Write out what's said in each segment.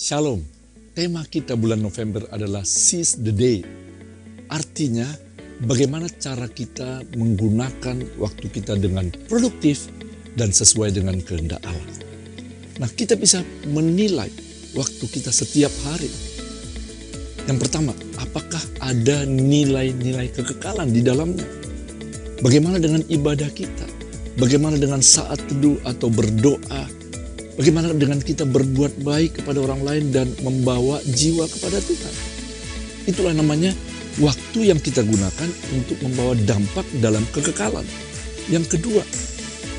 Shalom, tema kita bulan November adalah Seize the Day. Artinya, bagaimana cara kita menggunakan waktu kita dengan produktif dan sesuai dengan kehendak Allah. Nah, kita bisa menilai waktu kita setiap hari. Yang pertama, apakah ada nilai-nilai kekekalan di dalamnya? Bagaimana dengan ibadah kita? Bagaimana dengan saat teduh atau berdoa? Bagaimana dengan kita berbuat baik kepada orang lain dan membawa jiwa kepada Tuhan? Itulah namanya waktu yang kita gunakan untuk membawa dampak dalam kekekalan. Yang kedua,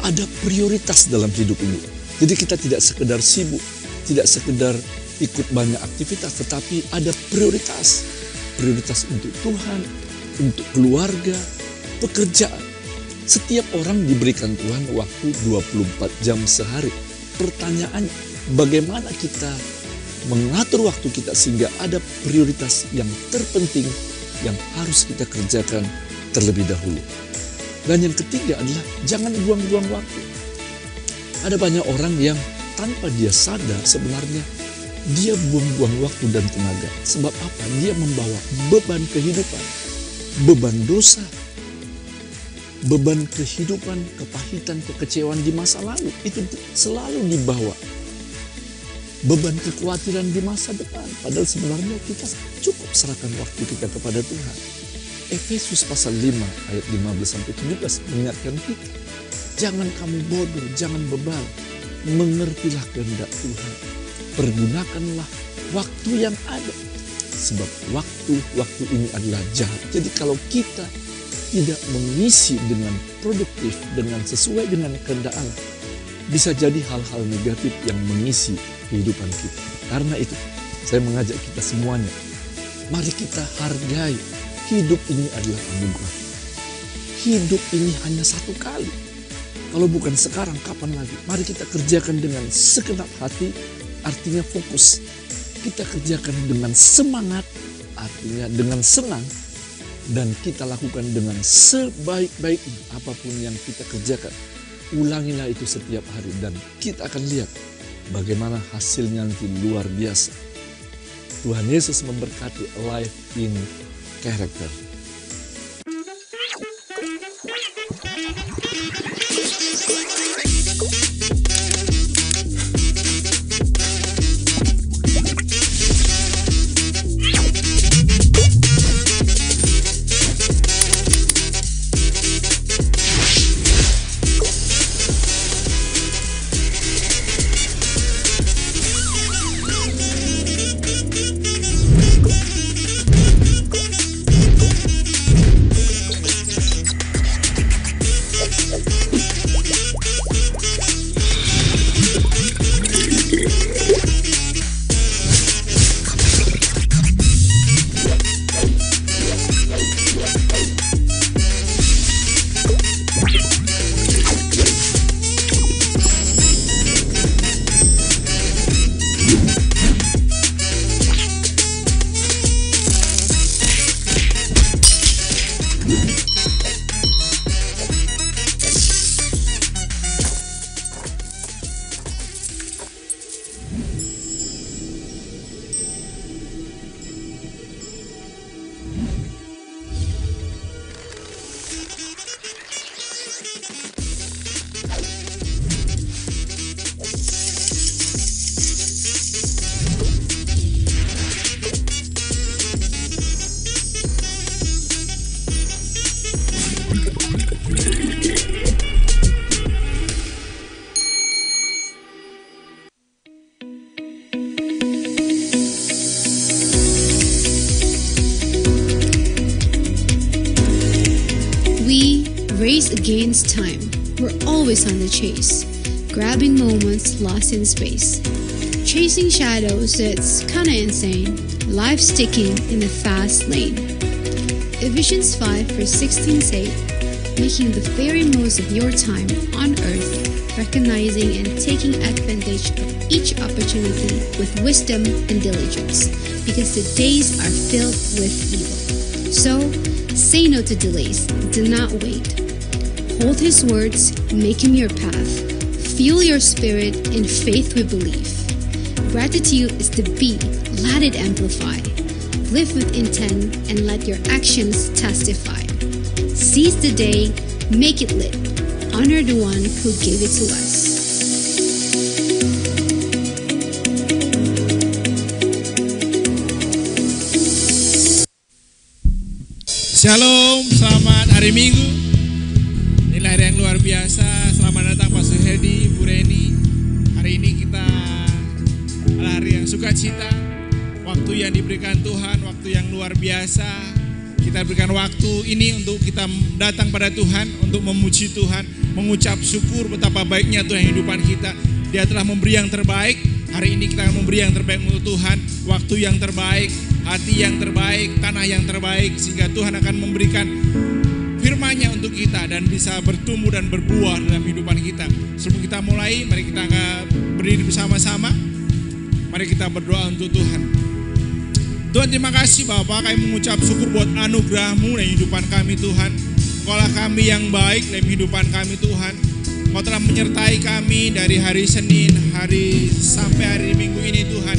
ada prioritas dalam hidup ini. Jadi kita tidak sekedar sibuk, tidak sekedar ikut banyak aktivitas, tetapi ada prioritas. Prioritas untuk Tuhan, untuk keluarga, pekerjaan. Setiap orang diberikan Tuhan waktu 24 jam sehari. Pertanyaannya, bagaimana kita mengatur waktu kita sehingga ada prioritas yang terpenting yang harus kita kerjakan terlebih dahulu. Dan yang ketiga adalah jangan buang-buang waktu. Ada banyak orang yang tanpa dia sadar sebenarnya dia buang-buang waktu dan tenaga. Sebab apa? Dia membawa beban kehidupan, beban dosa, beban kehidupan, kepahitan, kekecewaan di masa lalu. Itu selalu dibawa. Beban kekhawatiran di masa depan. Padahal sebenarnya kita cukup serahkan waktu kita kepada Tuhan. Efesus pasal 5 ayat 15-17 mengingatkan kita. Jangan kamu bodoh, jangan bebal. Mengertilah kehendak Tuhan. Pergunakanlah waktu yang ada. Sebab waktu ini adalah jahat. Jadi kalau kita tidak mengisi dengan produktif, dengan sesuai dengan kehendak Allah, bisa jadi hal-hal negatif yang mengisi kehidupan kita. Karena itu, saya mengajak kita semuanya, mari kita hargai hidup ini adalah anugerah. Hidup ini hanya satu kali. Kalau bukan sekarang, kapan lagi? Mari kita kerjakan dengan segenap hati, artinya fokus. Kita kerjakan dengan semangat, artinya dengan senang. Dan kita lakukan dengan sebaik-baiknya apapun yang kita kerjakan. Ulangilah itu setiap hari dan kita akan lihat bagaimana hasilnya nanti luar biasa. Tuhan Yesus memberkati life in character. Race against time. We're always on the chase, grabbing moments lost in space. Chasing shadows, that's kinda insane. Life sticking in the fast lane. Ephesians 5 verse 16 say, making the very most of your time on earth, recognizing and taking advantage of each opportunity with wisdom and diligence, because the days are filled with evil. So, say no to delays. Do not wait. Hold His words, make Him your path. Fuel your spirit, in faith we believe. Gratitude is the beat. Let it amplify. Live with intent and let your actions testify. Seize the day, make it lit. Honor the one who gave it to us. Shalom, selamat hari Minggu. Inilah hari yang luar biasa. Selamat datang Pastor Hedi, Bu Reni. Hari ini kita adalah hari yang sukacita. Waktu yang diberikan Tuhan, waktu yang luar biasa. Kita berikan waktu ini untuk kita datang pada Tuhan, untuk memuji Tuhan, mengucap syukur betapa baiknya Tuhan kehidupan kita. Dia telah memberi yang terbaik. Hari ini kita akan memberi yang terbaik untuk Tuhan, waktu yang terbaik, hati yang terbaik, tanah yang terbaik, sehingga Tuhan akan memberikan firman-Nya untuk kita dan bisa bertumbuh dan berbuah dalam kehidupan kita. Sebelum kita mulai, mari kita berdiri bersama-sama. Mari kita berdoa untuk Tuhan. Tuhan, terima kasih Bapa, kami mengucap syukur buat anugerah-Mu dalam kehidupan kami Tuhan. Engkaulah kami yang baik dalam kehidupan kami Tuhan. Engkau telah menyertai kami dari hari Senin, hari sampai hari Minggu ini Tuhan.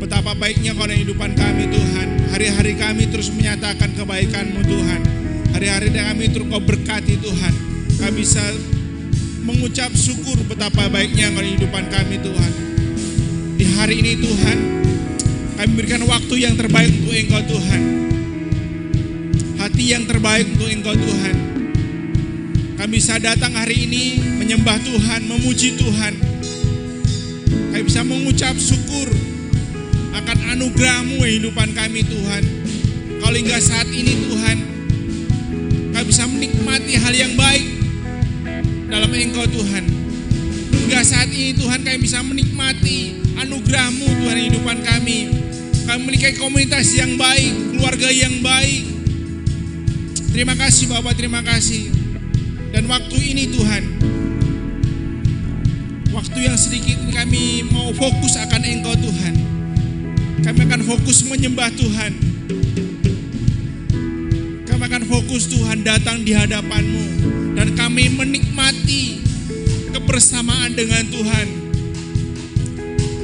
Betapa baiknya Kau dalam kehidupan kami Tuhan. Hari-hari kami terus menyatakan kebaikan-Mu Tuhan. Hari-hari kami terus Kau berkati Tuhan. Kami bisa mengucap syukur betapa baiknya Kau dalam kehidupan kami Tuhan. Di hari ini Tuhan, kami berikan waktu yang terbaik untuk Engkau Tuhan. Hati yang terbaik untuk Engkau Tuhan. Kami bisa datang hari ini menyembah Tuhan, memuji Tuhan. Kami bisa mengucap syukur akan anugerah-Mu kehidupan kami Tuhan. Kalau hingga saat ini Tuhan, kami bisa menikmati hal yang baik dalam Engkau Tuhan. Hingga saat ini Tuhan, kami bisa menikmati anugerah-Mu Tuhan kehidupan kami. Kami memiliki komunitas yang baik, keluarga yang baik. Terima kasih Bapak, terima kasih. Dan waktu ini Tuhan, waktu yang sedikit ini kami mau fokus akan Engkau Tuhan. Kami akan fokus menyembah Tuhan. Kami akan fokus Tuhan datang di hadapan-Mu. Dan kami menikmati kebersamaan dengan Tuhan.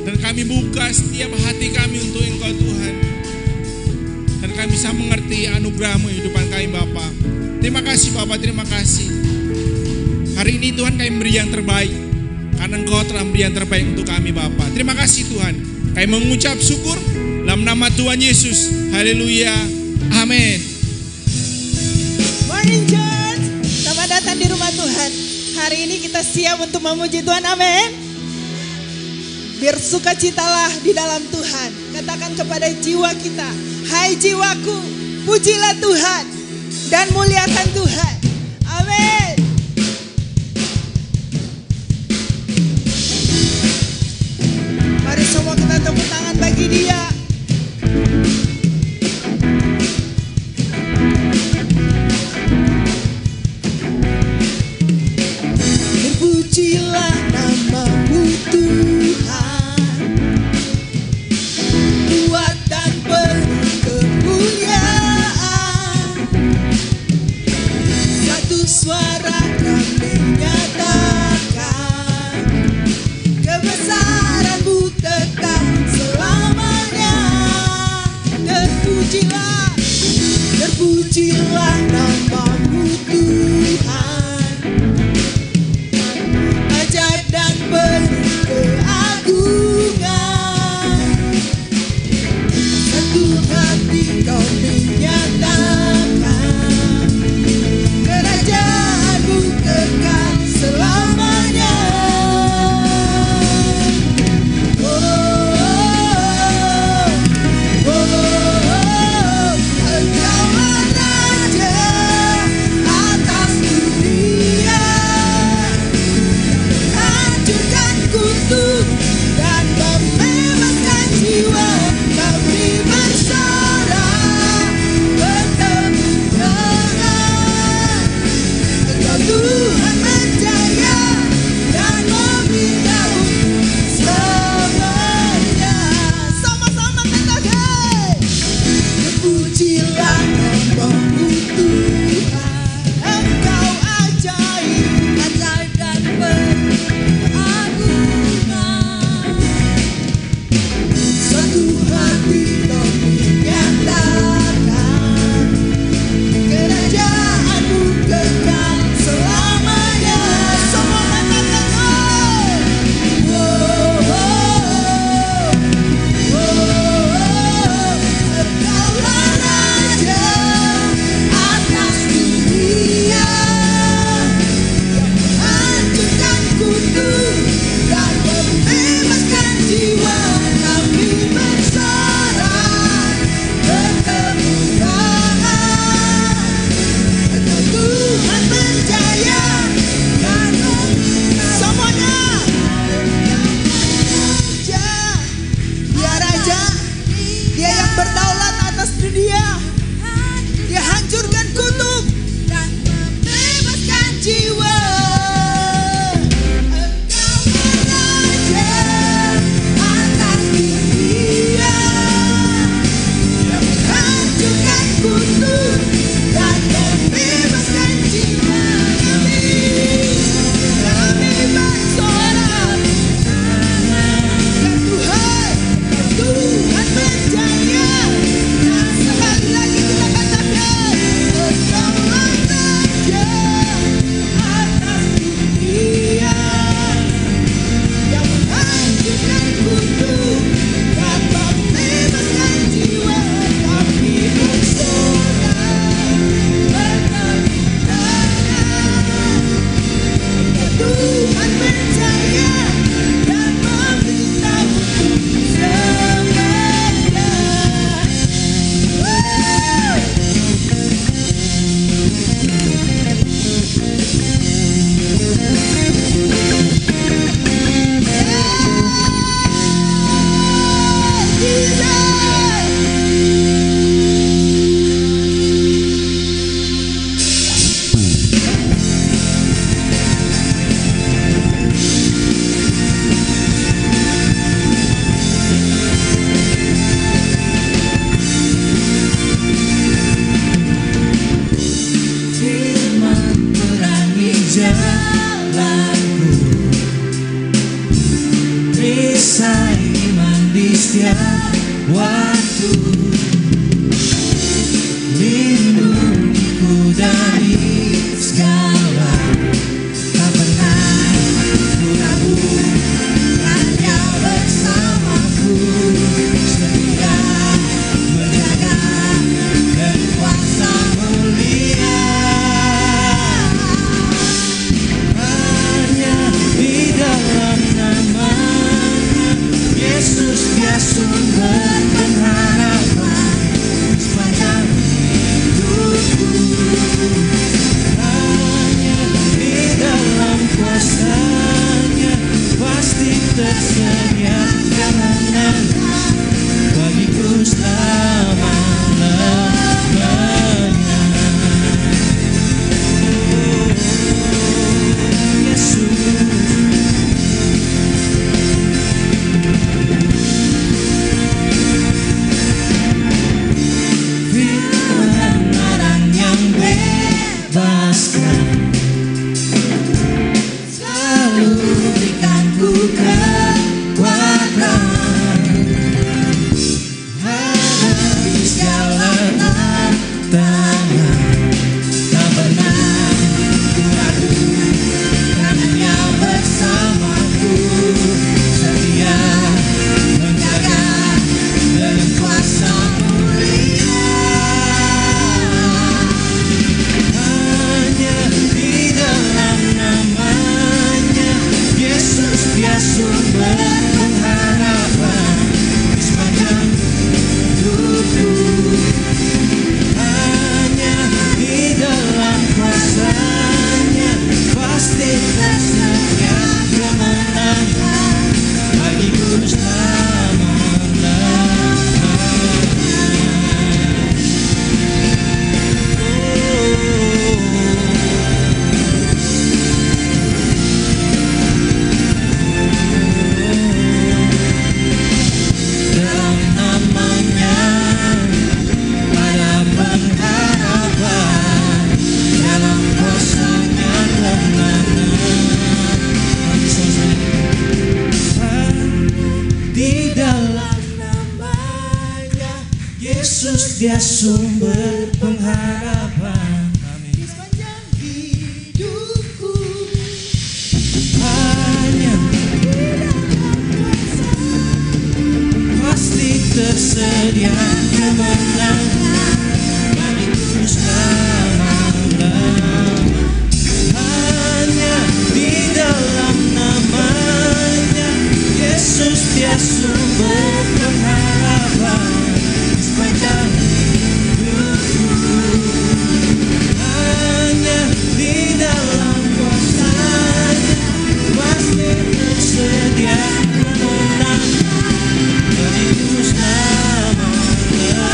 Dan kami buka setiap hati kami untuk Engkau Tuhan. Dan kami bisa mengerti anugerah-Mu hidupan kami Bapa. Terima kasih Bapa, terima kasih. Hari ini Tuhan kami beri yang terbaik. Karena Engkau telah beri yang terbaik untuk kami Bapa. Terima kasih Tuhan. Kami mengucap syukur dalam nama Tuhan Yesus. Haleluya. Amin. Morning church. Selamat datang di rumah Tuhan. Hari ini kita siap untuk memuji Tuhan. Amin. Bersukacitalah di dalam Tuhan. Katakan kepada jiwa kita, hai jiwaku, pujilah Tuhan dan muliakan Tuhan. Amin. Mari semua kita tepuk tangan bagi Dia. Terpujilah nama-Mu Tuhan, kuat dan penuh kemuliaan. Satu suara kami nyatakan, kebesaran-Mu tetap selamanya. Terpujilah, terpujilah nama-Mu Tuhan, ajaib dan penuh keagungan. Satu hati Kau menyatakan, kerajaan-Mu kekal selamanya. Engkaulah Raja. setiap waktu, lindungiku dari segala, tak pernah ku ragu, hanya bersamaku, setia menjaga dan kuasa mulia. Hanya di dalam nama Yesus dia sumber pengharapan sepanjang hidupku. Hanya di dalam kuasa-Nya pasti tersedia kemenangan bagiku selama-lamanya. Selalu berikan ku kekuatan, hadapi segala tantangan, tak pernah ku ragu, karena bersamaku, setia menjaga dengan kuasa mulia. Dia sumber pengharapan di sepanjang hidupku. Hanya di dalam kuasa-Nya pasti tersedia kemenangan bagiku selama-lamanya. Di dalam nama Yesus dia sumber pengharapan. Amin. Di sepanjang hidupku Hanya pasti tersedia kemenangan bagiku selama-lamanya. Hanya di dalam namanya Yesus dia sumber pengharapan. Di sepanjang hidupku hanya di dalam kuasa-Nya pasti tersedia kemenangan bagiku selama-lamanya.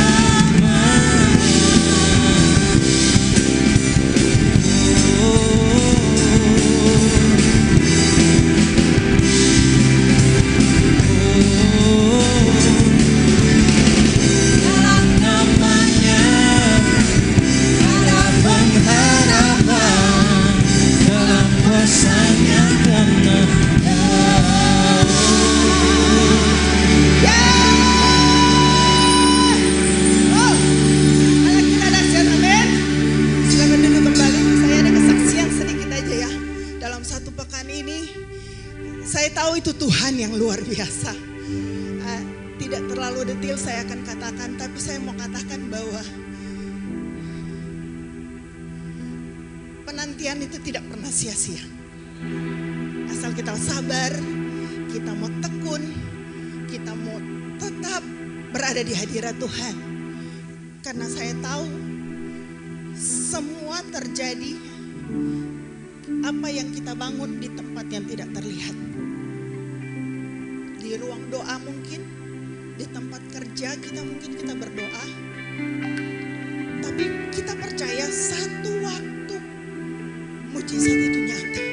Dalam namanya ada pengharapan, dalam kuasa-Nya kemenangan. Oh, anak kita dahsyat, amin. Silakan duduk kembali. Saya ada kesaksian sedikit aja ya. Dalam satu pekan ini, saya tahu itu Tuhan yang luar biasa. Tidak terlalu detail saya akan katakan, tapi saya mau katakan bahwa penantian itu tidak pernah sia-sia. Asal kita sabar, kita mau tekun, kita mau tetap berada di hadirat Tuhan. Karena saya tahu semua terjadi apa yang kita bangun di tempat yang tidak terlihat. Di ruang doa mungkin, di tempat kerja kita mungkin kita berdoa. Tapi kita percaya satu waktu mujizat itu nyata.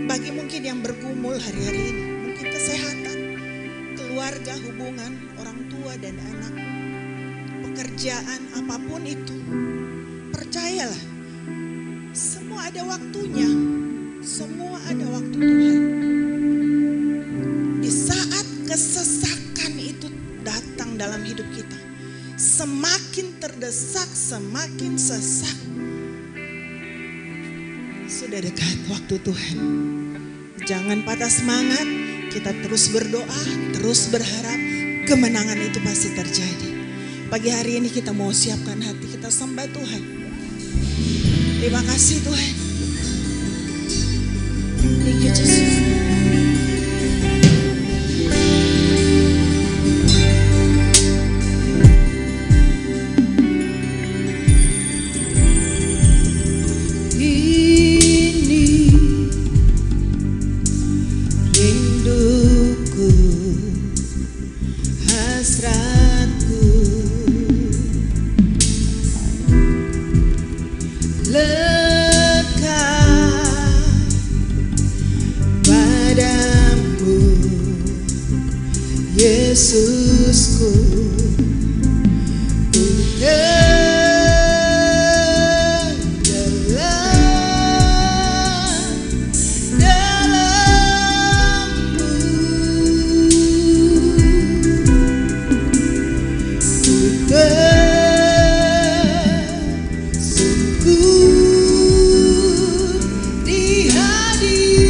Bagi mungkin yang bergumul hari-hari ini, mungkin kesehatan, keluarga, hubungan, orang tua dan anak, pekerjaan, apapun itu, percayalah, semua ada waktunya, semua ada waktu Tuhan. Di saat kesesakan itu datang dalam hidup kita, semakin terdesak, semakin sesak, sudah dekat waktu Tuhan. Jangan patah semangat, kita terus berdoa, terus berharap kemenangan itu pasti terjadi. Pagi hari ini kita mau siapkan hati, kita sembah Tuhan. Terima kasih Tuhan. Thank you Jesus. Yesusku, ku dalammu, ku tersungkur di hadirmu.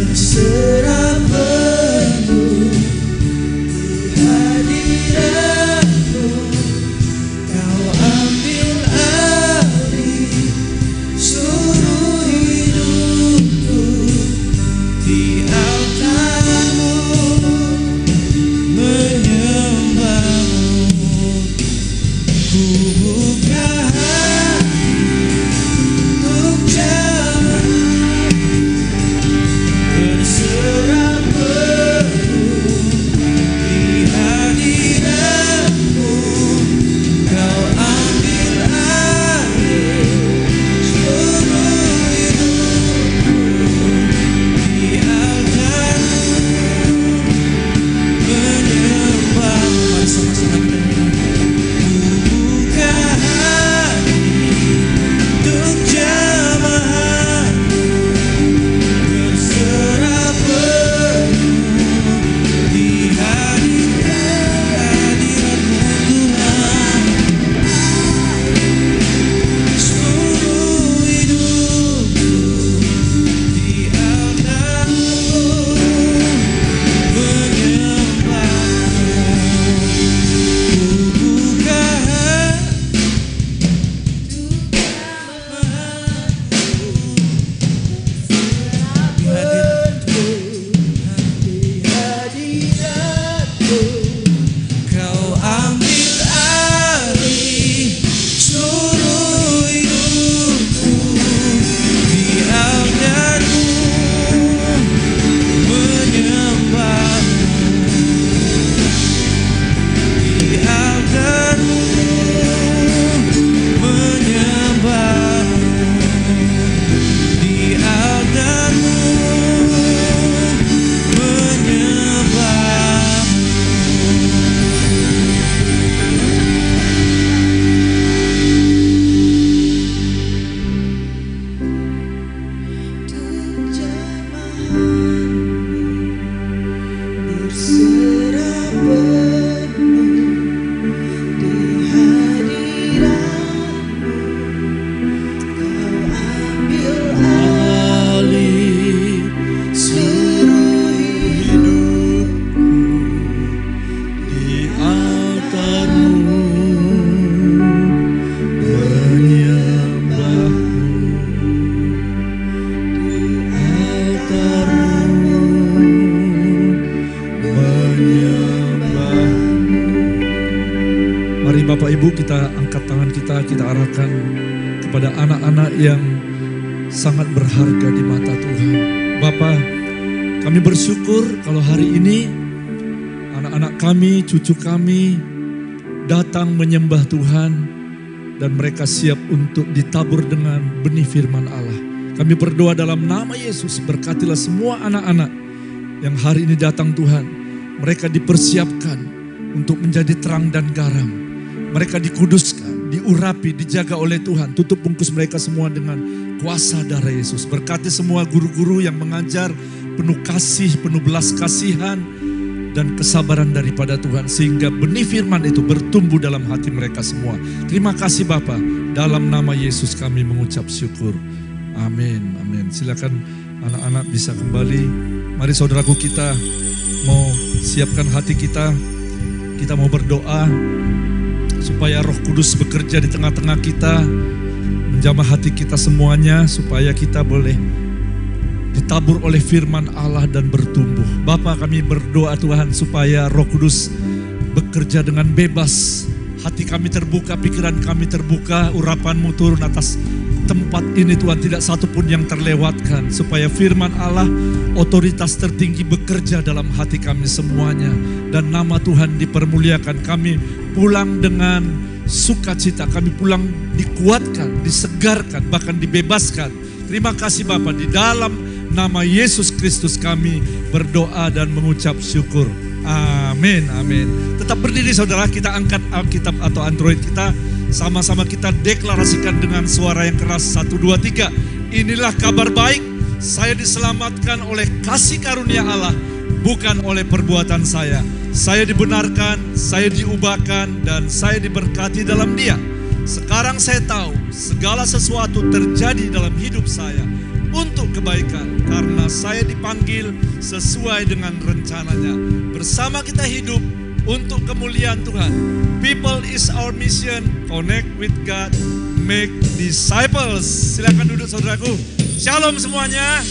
berserah penuh di hadirat-Mu. Kau ambil alih seluruh hidupku di altar-Mu, menyembah-Mu. Ku buka hati untuk jamaah, berserah penuh di hadirat-Mu. Kau ambil alih seluruh hidupku di altar-Mu, menyembah-Mu. Mari sama-sama kita nyanyi. Ku buka hati untuk jamaah-Mu, berserah penuh di hadirat-Mu Tuhan. Seluruh hidupku di altar-Mu, menyembah-Mu. Ku buka hati di hadirat-Mu. Kau ambil alih seluruh hidupku di altar-Mu, menyembah-Mu. Di altar-Mu, menyembah-Mu. Di altar-Mu, untuk jamaah-Mu, berserah penuh di hadirat-Mu. Kau ambil alih seluruh hidupku di altar-Mu, menyembah-Mu. Di altar-Mu, menyembah-Mu. Mari Bapak Ibu kita angkat tangan kita arahkan kepada anak-anak yang sangat berharga di mata Tuhan. Bapa, kami bersyukur kalau hari ini anak-anak kami, cucu kami datang menyembah Tuhan dan mereka siap untuk ditabur dengan benih firman Allah. Kami berdoa dalam nama Yesus, berkatilah semua anak-anak yang hari ini datang Tuhan. Mereka dipersiapkan untuk menjadi terang dan garam. Mereka dikuduskan, diurapi, dijaga oleh Tuhan. Tutup bungkus mereka semua dengan kuasa darah Yesus. Berkati semua guru-guru yang mengajar penuh kasih, penuh belas kasihan dan kesabaran daripada Tuhan. Sehingga benih firman itu bertumbuh dalam hati mereka semua. Terima kasih Bapa. Dalam nama Yesus kami mengucap syukur. Amin, amin. Silakan anak-anak bisa kembali. Mari saudaraku, kita mau siapkan hati kita. Kita mau berdoa supaya Roh Kudus bekerja di tengah-tengah kita, menjamah hati kita semuanya supaya kita boleh ditabur oleh firman Allah dan bertumbuh. Bapa, kami berdoa Tuhan supaya Roh Kudus bekerja dengan bebas. Hati kami terbuka, pikiran kami terbuka, urapan-Mu turun atas tempat ini Tuhan, tidak satu pun yang terlewatkan. Supaya firman Allah, otoritas tertinggi bekerja dalam hati kami semuanya. Dan nama Tuhan dipermuliakan. Kami pulang dengan sukacita, kami pulang dikuatkan, disegarkan, bahkan dibebaskan. Terima kasih Bapa, di dalam nama Yesus Kristus kami berdoa dan mengucap syukur. Amin, amin. Tetap berdiri saudara, kita angkat Alkitab atau Android kita. Sama-sama kita deklarasikan dengan suara yang keras. 1, 2, 3. Inilah kabar baik, saya diselamatkan oleh kasih karunia Allah, bukan oleh perbuatan saya. Saya dibenarkan, saya diubahkan, dan saya diberkati dalam Dia. Sekarang saya tahu segala sesuatu terjadi dalam hidup saya untuk kebaikan. Karena saya dipanggil sesuai dengan rencananya. Bersama kita hidup untuk kemuliaan Tuhan. People is our mission. Connect with God. Make disciples. Silakan duduk saudaraku. Shalom semuanya.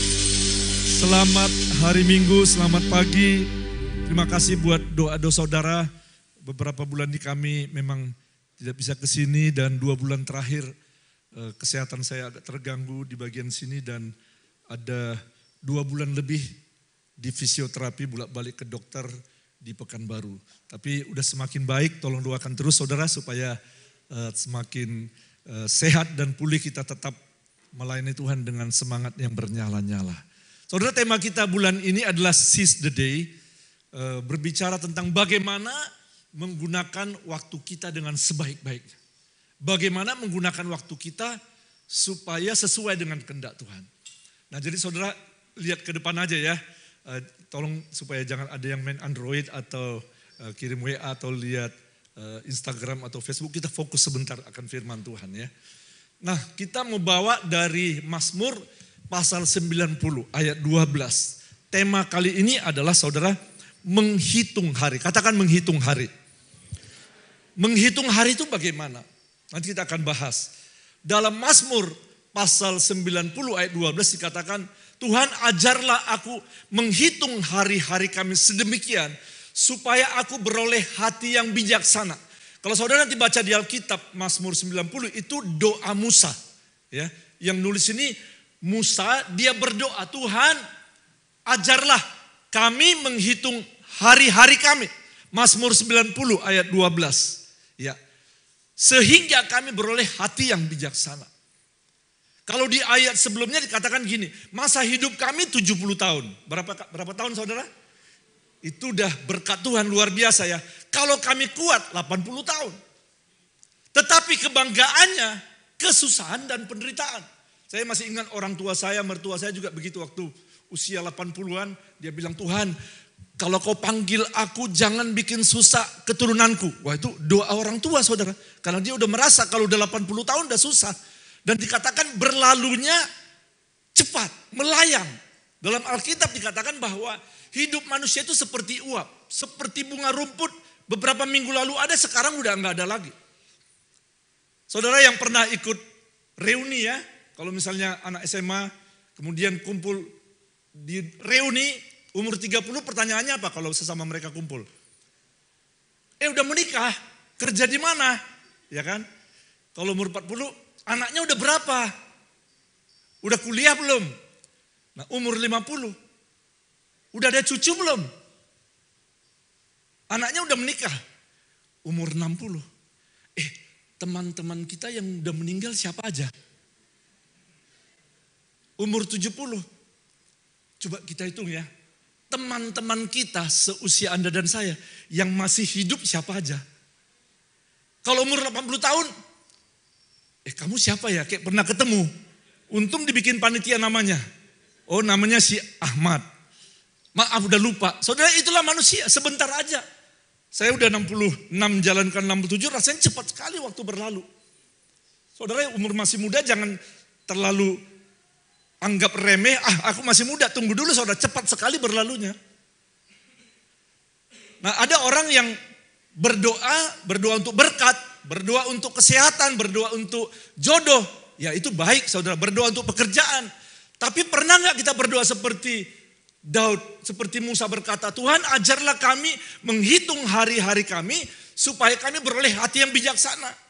Selamat hari Minggu, selamat pagi. Terima kasih buat doa-doa saudara. Beberapa bulan ini kami memang tidak bisa ke sini dan 2 bulan terakhir kesehatan saya agak terganggu di bagian sini dan ada 2 bulan lebih di fisioterapi bolak-balik ke dokter di Pekanbaru. Tapi udah semakin baik, tolong doakan terus saudara supaya semakin sehat dan pulih, kita tetap melayani Tuhan dengan semangat yang bernyala-nyala. Saudara, tema kita bulan ini adalah Seize the Day, berbicara tentang bagaimana menggunakan waktu kita dengan sebaik-baiknya. Bagaimana menggunakan waktu kita supaya sesuai dengan kehendak Tuhan. Nah, jadi saudara lihat ke depan aja ya. Tolong supaya jangan ada yang main Android atau kirim WA atau lihat Instagram atau Facebook. Kita fokus sebentar akan firman Tuhan ya. Nah, kita mau bawa dari Mazmur pasal 90 ayat 12. Tema kali ini adalah saudara menghitung hari. Katakan menghitung hari. Menghitung hari itu bagaimana? Nanti kita akan bahas. Dalam Mazmur pasal 90 ayat 12 dikatakan, Tuhan ajarlah aku menghitung hari-hari kami sedemikian supaya aku beroleh hati yang bijaksana. Kalau saudara nanti baca di Alkitab Mazmur 90 itu doa Musa. Ya, yang nulis ini Musa, dia berdoa, Tuhan ajarlah kami menghitung hari-hari kami. Mazmur 90 ayat 12. Ya. Sehingga kami beroleh hati yang bijaksana. Kalau di ayat sebelumnya dikatakan gini, masa hidup kami 70 tahun. Berapa tahun saudara? Itu udah berkat Tuhan luar biasa ya. Kalau kami kuat 80 tahun. Tetapi kebanggaannya kesusahan dan penderitaan. Saya masih ingat orang tua saya, mertua saya juga begitu waktu usia 80-an. Dia bilang, Tuhan kalau kau panggil aku jangan bikin susah keturunanku. Wah, itu doa orang tua saudara. Karena dia udah merasa kalau udah 80 tahun udah susah. Dan dikatakan berlalunya cepat, melayang. Dalam Alkitab dikatakan bahwa hidup manusia itu seperti uap. Seperti bunga rumput beberapa minggu lalu ada, sekarang udah nggak ada lagi. Saudara yang pernah ikut reuni ya. Kalau misalnya anak SMA kemudian kumpul di reuni, umur 30 pertanyaannya apa kalau sesama mereka kumpul? Udah menikah, kerja di mana? Ya kan? Kalau umur 40, anaknya udah berapa? Udah kuliah belum? Nah, umur 50, udah ada cucu belum? Anaknya udah menikah. Umur 60. Teman-teman kita yang udah meninggal siapa aja? Umur 70. Coba kita hitung ya. Teman-teman kita seusia Anda dan saya yang masih hidup siapa aja? Kalau umur 80 tahun, kamu siapa ya? Kayak pernah ketemu. Untung dibikin panitia namanya. Oh, namanya si Ahmad. Maaf udah lupa. Saudara, itulah manusia, sebentar aja. Saya udah 66 jalankan 67, rasanya cepat sekali waktu berlalu. Saudara, umur masih muda jangan terlalu anggap remeh, aku masih muda, tunggu dulu saudara, cepat sekali berlalunya. Nah, ada orang yang berdoa untuk berkat, berdoa untuk kesehatan, berdoa untuk jodoh. Ya itu baik saudara, berdoa untuk pekerjaan. Tapi pernah gak kita berdoa seperti Daud, seperti Musa berkata, Tuhan ajarlah kami menghitung hari-hari kami supaya kami beroleh hati yang bijaksana.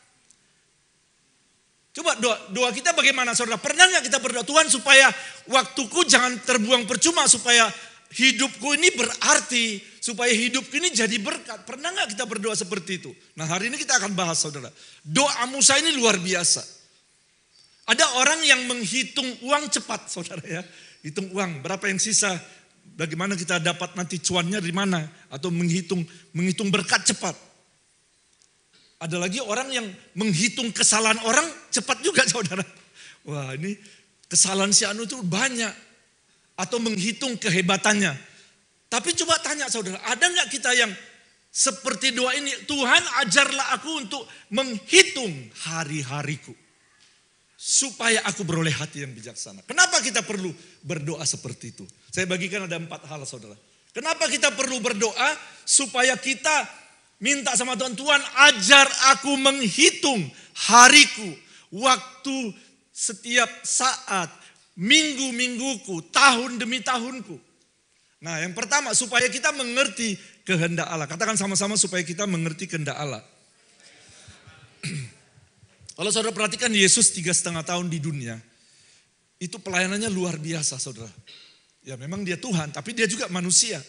Coba doa kita bagaimana saudara? Pernah gak kita berdoa, Tuhan supaya waktuku jangan terbuang percuma, supaya hidupku ini berarti, supaya hidupku ini jadi berkat. Pernah gak kita berdoa seperti itu? Nah, hari ini kita akan bahas saudara. Doa Musa ini luar biasa. Ada orang yang menghitung uang cepat saudara ya. Hitung uang, berapa yang sisa, bagaimana kita dapat nanti cuannya dari mana. Atau menghitung berkat cepat. Ada lagi orang yang menghitung kesalahan orang cepat juga saudara. Wah, ini kesalahan si Anu itu banyak. Atau menghitung kehebatannya. Tapi coba tanya saudara, ada gak kita yang seperti doa ini, Tuhan ajarlah aku untuk menghitung hari-hariku. supaya aku beroleh hati yang bijaksana. Kenapa kita perlu berdoa seperti itu? Saya bagikan ada 4 hal, saudara. Kenapa kita perlu berdoa? Supaya kita minta sama Tuhan, Tuhan ajar aku menghitung hariku, waktu setiap saat, minggu-mingguku, tahun demi tahunku. Nah, yang pertama supaya kita mengerti kehendak Allah. Katakan sama-sama, supaya kita mengerti kehendak Allah. Kalau saudara perhatikan Yesus 3,5 tahun di dunia, itu pelayanannya luar biasa, saudara. Ya memang dia Tuhan, tapi dia juga manusia.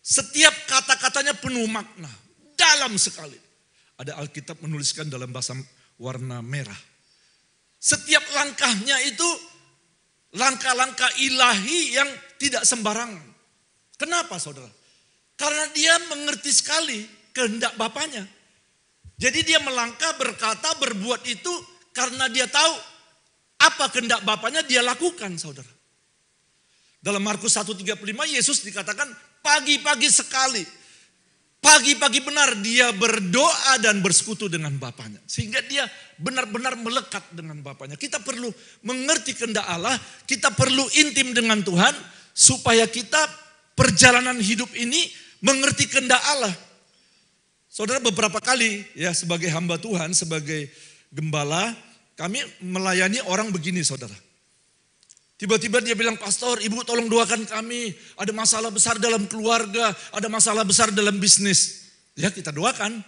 Setiap kata-katanya penuh makna, dalam sekali. Ada Alkitab menuliskan dalam bahasa warna merah. Setiap langkahnya itu langkah-langkah ilahi yang tidak sembarangan. Kenapa, saudara? Karena dia mengerti sekali kehendak Bapaknya. Jadi dia melangkah, berkata, berbuat itu karena dia tahu apa kehendak Bapaknya dia lakukan, saudara. Dalam Markus 1:35 Yesus dikatakan pagi-pagi sekali, pagi-pagi benar dia berdoa dan bersekutu dengan Bapaknya. Sehingga dia benar-benar melekat dengan Bapaknya. Kita perlu mengerti kehendak Allah, kita perlu intim dengan Tuhan supaya kita perjalanan hidup ini mengerti kehendak Allah. Saudara, beberapa kali ya sebagai hamba Tuhan, sebagai gembala, kami melayani orang begini, saudara. Tiba-tiba dia bilang, pastor, ibu tolong doakan kami. Ada masalah besar dalam keluarga, ada masalah besar dalam bisnis. Ya kita doakan.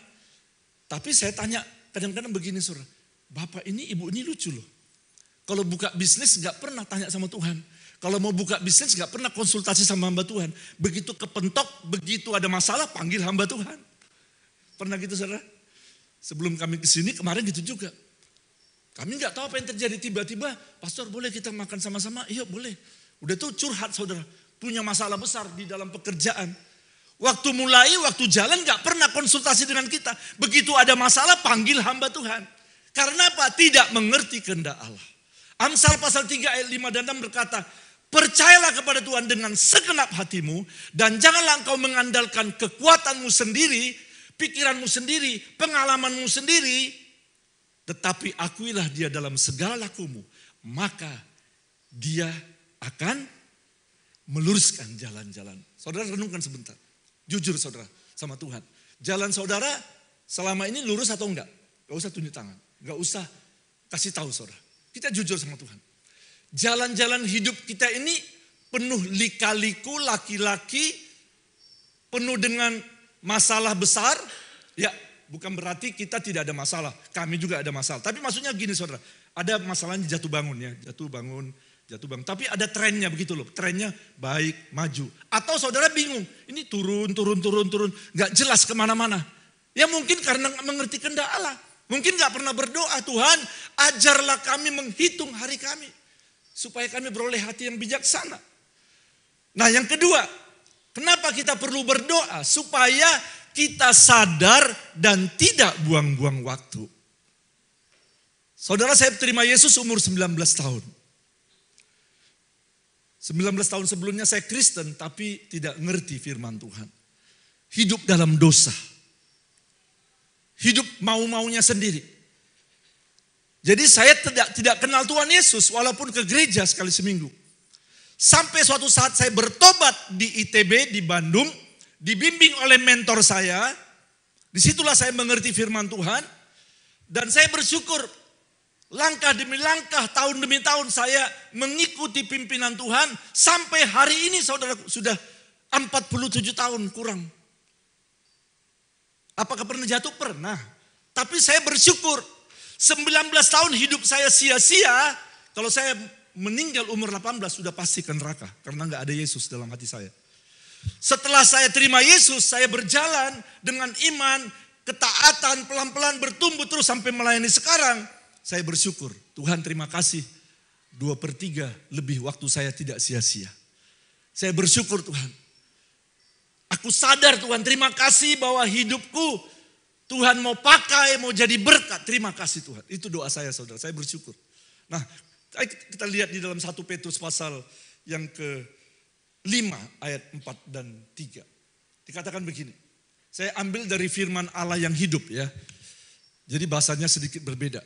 Tapi saya tanya, kadang-kadang begini, saudara. Bapak ini, ibu ini lucu loh. Kalau buka bisnis gak pernah tanya sama Tuhan. Kalau mau buka bisnis gak pernah konsultasi sama hamba Tuhan. Begitu kepentok, begitu ada masalah, panggil hamba Tuhan. Pernah gitu, saudara? Sebelum kami kesini kemarin gitu juga. Kami nggak tahu apa yang terjadi, tiba-tiba, pastor boleh kita makan sama-sama? Iya boleh. Udah tuh curhat, saudara. Punya masalah besar di dalam pekerjaan. Waktu mulai, waktu jalan nggak pernah konsultasi dengan kita. Begitu ada masalah panggil hamba Tuhan. Karena apa? Tidak mengerti kehendak Allah. Amsal pasal 3 ayat 5 dan 6 berkata, percayalah kepada Tuhan dengan segenap hatimu dan janganlah engkau mengandalkan kekuatanmu sendiri, pikiranmu sendiri, pengalamanmu sendiri, tetapi akuilah dia dalam segala lakumu, maka dia akan meluruskan jalan-jalan. Saudara renungkan sebentar, jujur saudara sama Tuhan. Jalan saudara selama ini lurus atau enggak? Gak usah tunjuk tangan, gak usah kasih tahu saudara. Kita jujur sama Tuhan. Jalan-jalan hidup kita ini penuh lika-liku, laki-laki, penuh dengan masalah besar, ya bukan berarti kita tidak ada masalah. Kami juga ada masalah. Tapi maksudnya gini saudara, ada masalahnya jatuh bangun ya. Jatuh bangun. Tapi ada trennya begitu loh. Trennya baik, maju. Atau saudara bingung, ini turun. Gak jelas kemana-mana. Ya mungkin karena mengerti kehendak Allah. Mungkin gak pernah berdoa, Tuhan ajarlah kami menghitung hari kami. Supaya kami beroleh hati yang bijaksana. Nah yang kedua, kenapa kita perlu berdoa? Supaya kita sadar dan tidak buang-buang waktu. Saudara, saya terima Yesus umur 19 tahun. 19 tahun sebelumnya saya Kristen tapi tidak ngerti firman Tuhan. Hidup dalam dosa. Hidup mau-maunya sendiri. Jadi saya tidak kenal Tuhan Yesus walaupun ke gereja sekali seminggu. Sampai suatu saat saya bertobat di ITB di Bandung, dibimbing oleh mentor saya. Disitulah saya mengerti firman Tuhan. Dan saya bersyukur langkah demi langkah, tahun demi tahun saya mengikuti pimpinan Tuhan. Sampai hari ini saudara sudah 47 tahun kurang. Apakah pernah jatuh? Pernah. Tapi saya bersyukur 19 tahun hidup saya sia-sia. Kalau saya meninggal umur 18 sudah pasti ke neraka. Karena gak ada Yesus dalam hati saya. Setelah saya terima Yesus, saya berjalan dengan iman, ketaatan, pelan-pelan bertumbuh terus sampai melayani sekarang. Saya bersyukur, Tuhan terima kasih 2/3 lebih waktu saya tidak sia-sia. Saya bersyukur Tuhan. Aku sadar Tuhan, terima kasih bahwa hidupku Tuhan mau pakai, mau jadi berkat. Terima kasih Tuhan. Itu doa saya saudara, saya bersyukur. Nah kita lihat di dalam 1 Petrus pasal yang ke-5 ayat 4 dan 3. Dikatakan begini. Saya ambil dari firman Allah yang hidup ya. Jadi bahasanya sedikit berbeda.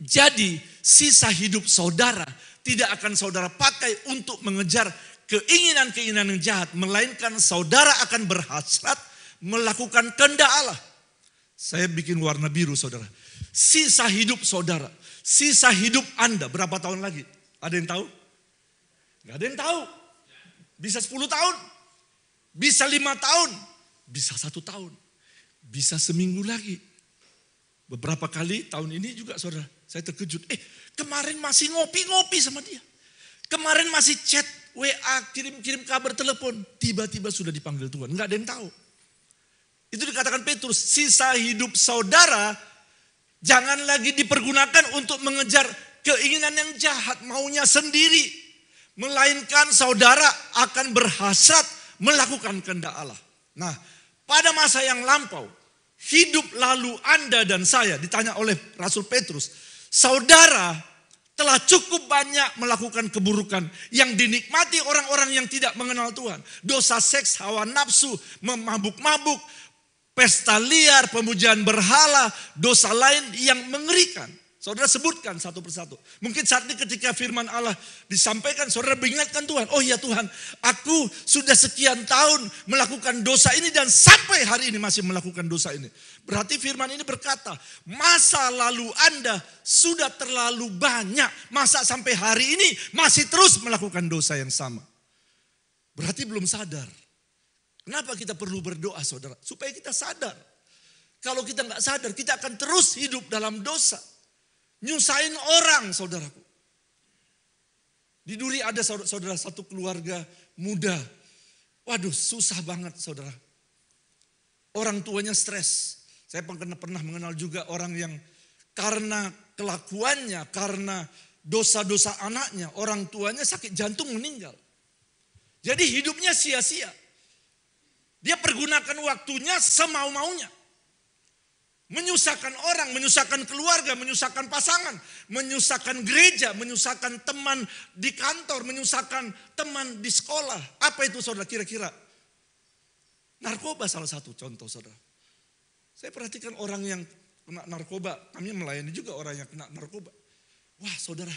Jadi sisa hidup saudara tidak akan saudara pakai untuk mengejar keinginan-keinginan yang jahat. Melainkan saudara akan berhasrat melakukan kehendak Allah. Saya bikin warna biru saudara. Sisa hidup saudara, sisa hidup Anda berapa tahun lagi? Ada yang tahu? Gak ada yang tahu. Bisa 10 tahun, bisa 5 tahun, bisa 1 tahun, bisa seminggu lagi. Beberapa kali tahun ini juga saudara, saya terkejut. Kemarin masih ngopi-ngopi sama dia. Kemarin masih chat, WA, kirim-kirim kabar telepon. Tiba-tiba sudah dipanggil Tuhan, gak ada yang tahu. Itu dikatakan Petrus, sisa hidup saudara jangan lagi dipergunakan untuk mengejar keinginan yang jahat, maunya sendiri. Melainkan saudara akan berhasrat melakukan kehendak Allah. Nah, pada masa yang lampau, hidup lalu Anda dan saya ditanya oleh Rasul Petrus, saudara telah cukup banyak melakukan keburukan yang dinikmati orang-orang yang tidak mengenal Tuhan. Dosa seks, hawa nafsu, memabuk-mabuk, pesta liar, pemujaan berhala, dosa lain yang mengerikan. Saudara sebutkan satu persatu. Mungkin saat ini ketika firman Allah disampaikan, saudara mengingatkan Tuhan. Oh ya Tuhan, aku sudah sekian tahun melakukan dosa ini dan sampai hari ini masih melakukan dosa ini. Berarti firman ini berkata, masa lalu Anda sudah terlalu banyak. Masa sampai hari ini masih terus melakukan dosa yang sama. Berarti belum sadar. Kenapa kita perlu berdoa saudara? Supaya kita sadar. Kalau kita nggak sadar, kita akan terus hidup dalam dosa. Nyusahin orang saudaraku. Di Duri ada saudara satu keluarga muda. Waduh susah banget saudara. Orang tuanya stres. Saya pernah mengenal juga orang yang karena kelakuannya, karena dosa-dosa anaknya, orang tuanya sakit jantung meninggal. Jadi hidupnya sia-sia. Dia pergunakan waktunya semau-maunya. Menyusahkan orang, menyusahkan keluarga, menyusahkan pasangan, menyusahkan gereja, menyusahkan teman di kantor, menyusahkan teman di sekolah. Apa itu saudara kira-kira? Narkoba salah satu contoh saudara. Saya perhatikan orang yang kena narkoba, kami melayani juga orang yang kena narkoba. Wah saudara,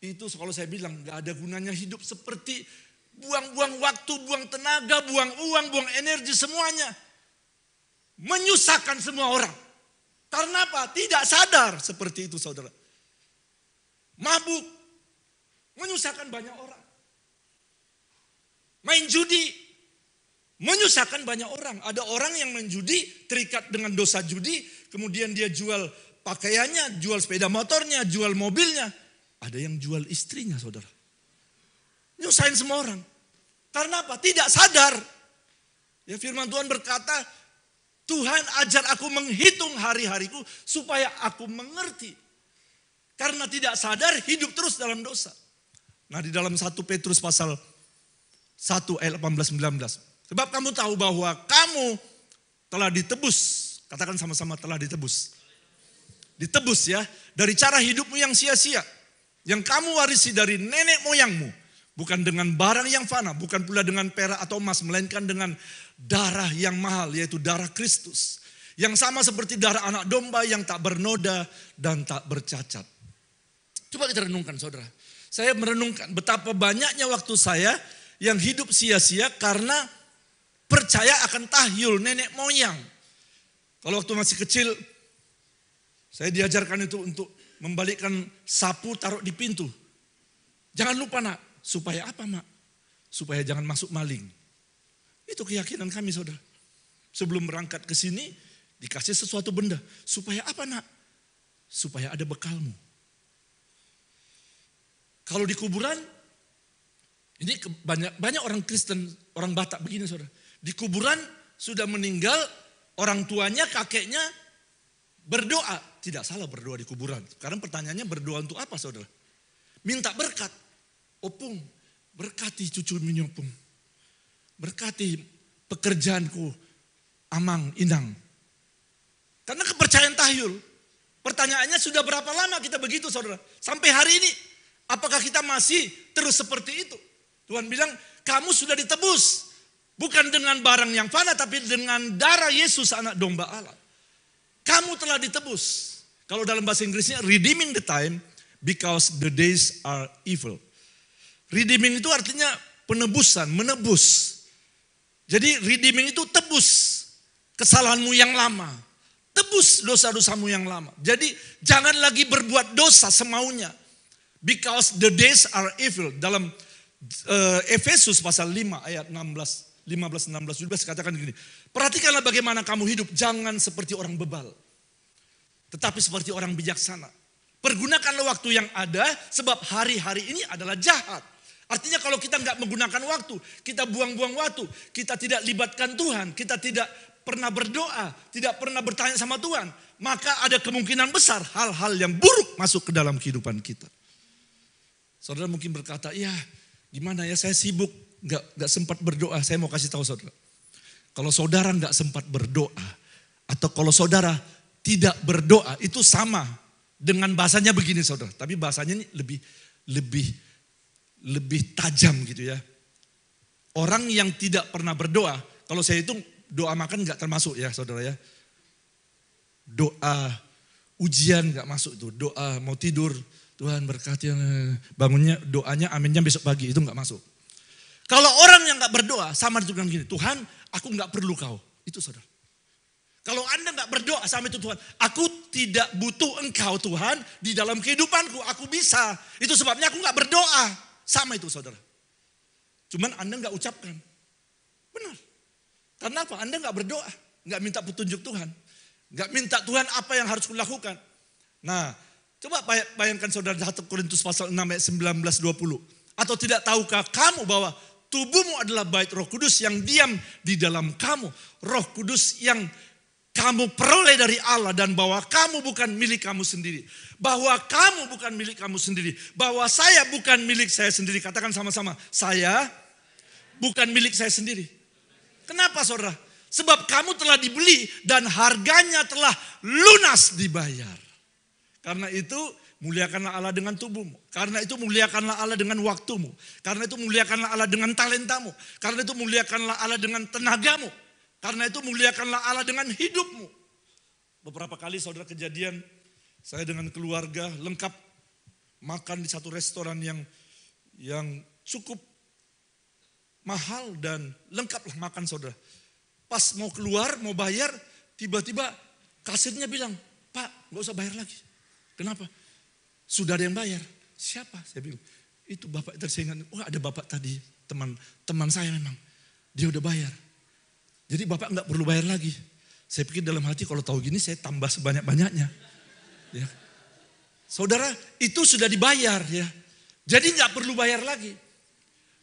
itu kalau saya bilang gak ada gunanya hidup seperti buang-buang waktu, buang tenaga, buang uang, buang energi semuanya. Menyusahkan semua orang. Karena apa? Tidak sadar seperti itu saudara. Mabuk. Menyusahkan banyak orang. Main judi. Menyusahkan banyak orang. Ada orang yang main judi terikat dengan dosa judi. Kemudian dia jual pakaiannya, jual sepeda motornya, jual mobilnya. Ada yang jual istrinya saudara. Nyusahin semua orang. Karena apa? Tidak sadar. Ya firman Tuhan berkata, Tuhan ajar aku menghitung hari-hariku supaya aku mengerti. Karena tidak sadar hidup terus dalam dosa. Nah di dalam 1 Petrus pasal 1 ayat 18-19. Sebab kamu tahu bahwa kamu telah ditebus. Katakan sama-sama telah ditebus. Ditebus ya dari cara hidupmu yang sia-sia. Yang kamu warisi dari nenek moyangmu. Bukan dengan barang yang fana, bukan pula dengan perak atau emas, melainkan dengan darah yang mahal, yaitu darah Kristus. Yang sama seperti darah anak domba yang tak bernoda dan tak bercacat. Coba kita renungkan saudara. Saya merenungkan betapa banyaknya waktu saya yang hidup sia-sia karena percaya akan tahyul nenek moyang. Kalau waktu masih kecil, saya diajarkan itu untuk membalikkan sapu taruh di pintu. Jangan lupa nak. Supaya apa mak? Supaya jangan masuk maling. Itu keyakinan kami saudara. Sebelum berangkat ke sini dikasih sesuatu benda. Supaya apa nak? Supaya ada bekalmu. Kalau di kuburan, ini banyak orang Kristen, orang Batak begini saudara. Di kuburan sudah meninggal, orang tuanya, kakeknya berdoa. Tidak salah berdoa di kuburan. Sekarang pertanyaannya berdoa untuk apa saudara? Minta berkat. Opung, berkati cucu minyopung. Berkati pekerjaanku, amang, inang. Karena kepercayaan tahyul. Pertanyaannya sudah berapa lama kita begitu saudara? Sampai hari ini. Apakah kita masih terus seperti itu? Tuhan bilang, kamu sudah ditebus. Bukan dengan barang yang fana, tapi dengan darah Yesus anak domba Allah. Kamu telah ditebus. Kalau dalam bahasa Inggrisnya redeeming the time because the days are evil. Redeeming itu artinya penebusan, menebus. Jadi redeeming itu tebus kesalahanmu yang lama. Tebus dosa-dosamu yang lama. Jadi jangan lagi berbuat dosa semaunya. Because the days are evil. Dalam Efesus pasal 5 ayat 15, 16, 17 katakan gini. Perhatikanlah bagaimana kamu hidup. Jangan seperti orang bebal. Tetapi seperti orang bijaksana. Pergunakanlah waktu yang ada sebab hari-hari ini adalah jahat. Artinya kalau kita nggak menggunakan waktu, kita buang-buang waktu, kita tidak libatkan Tuhan, kita tidak pernah berdoa, tidak pernah bertanya sama Tuhan, maka ada kemungkinan besar hal-hal yang buruk masuk ke dalam kehidupan kita. Saudara mungkin berkata, ya gimana ya saya sibuk, nggak sempat berdoa. Saya mau kasih tahu saudara, kalau saudara nggak sempat berdoa, atau kalau saudara tidak berdoa, itu sama dengan bahasanya begini saudara, tapi bahasanya ini lebih tajam gitu ya. Orang yang tidak pernah berdoa, kalau saya hitung doa makan nggak termasuk ya saudara ya. Doa ujian nggak masuk itu. Doa mau tidur, Tuhan berkati, bangunnya doanya aminnya besok pagi, itu nggak masuk. Kalau orang yang nggak berdoa sama itu bilang gini, Tuhan aku nggak perlu kau, itu saudara. Kalau Anda nggak berdoa sama itu Tuhan, aku tidak butuh Engkau Tuhan di dalam kehidupanku, aku bisa. Itu sebabnya aku nggak berdoa, sama itu saudara. Cuman Anda nggak ucapkan, benar. Karena apa? Anda nggak berdoa, nggak minta petunjuk Tuhan, nggak minta Tuhan apa yang harus kulakukan. Nah, coba bayangkan saudara 1 Korintus pasal 6 ayat 19-20. Atau tidak tahukah kamu bahwa tubuhmu adalah bait Roh Kudus yang diam di dalam kamu. Roh Kudus yang kamu peroleh dari Allah dan bahwa kamu bukan milik kamu sendiri. Bahwa kamu bukan milik kamu sendiri. Bahwa saya bukan milik saya sendiri. Katakan sama-sama, saya bukan milik saya sendiri. Kenapa saudara? Sebab kamu telah dibeli dan harganya telah lunas dibayar. Karena itu muliakanlah Allah dengan tubuhmu. Karena itu muliakanlah Allah dengan waktumu. Karena itu muliakanlah Allah dengan talentamu. Karena itu muliakanlah Allah dengan tenagamu. Karena itu muliakanlah Allah dengan hidupmu. Beberapa kali saudara kejadian saya dengan keluarga lengkap makan di satu restoran yang cukup mahal dan lengkaplah makan saudara. Pas mau keluar, mau bayar, tiba-tiba kasirnya bilang, Pak gak usah bayar lagi. Kenapa? Sudah ada yang bayar. Siapa? Saya bilang, itu bapak tadi saya ingat, ada bapak tadi, teman saya memang. Dia udah bayar. Jadi bapak nggak perlu bayar lagi. Saya pikir dalam hati kalau tahu gini saya tambah sebanyak-banyaknya. Ya. Saudara itu sudah dibayar ya. Jadi nggak perlu bayar lagi.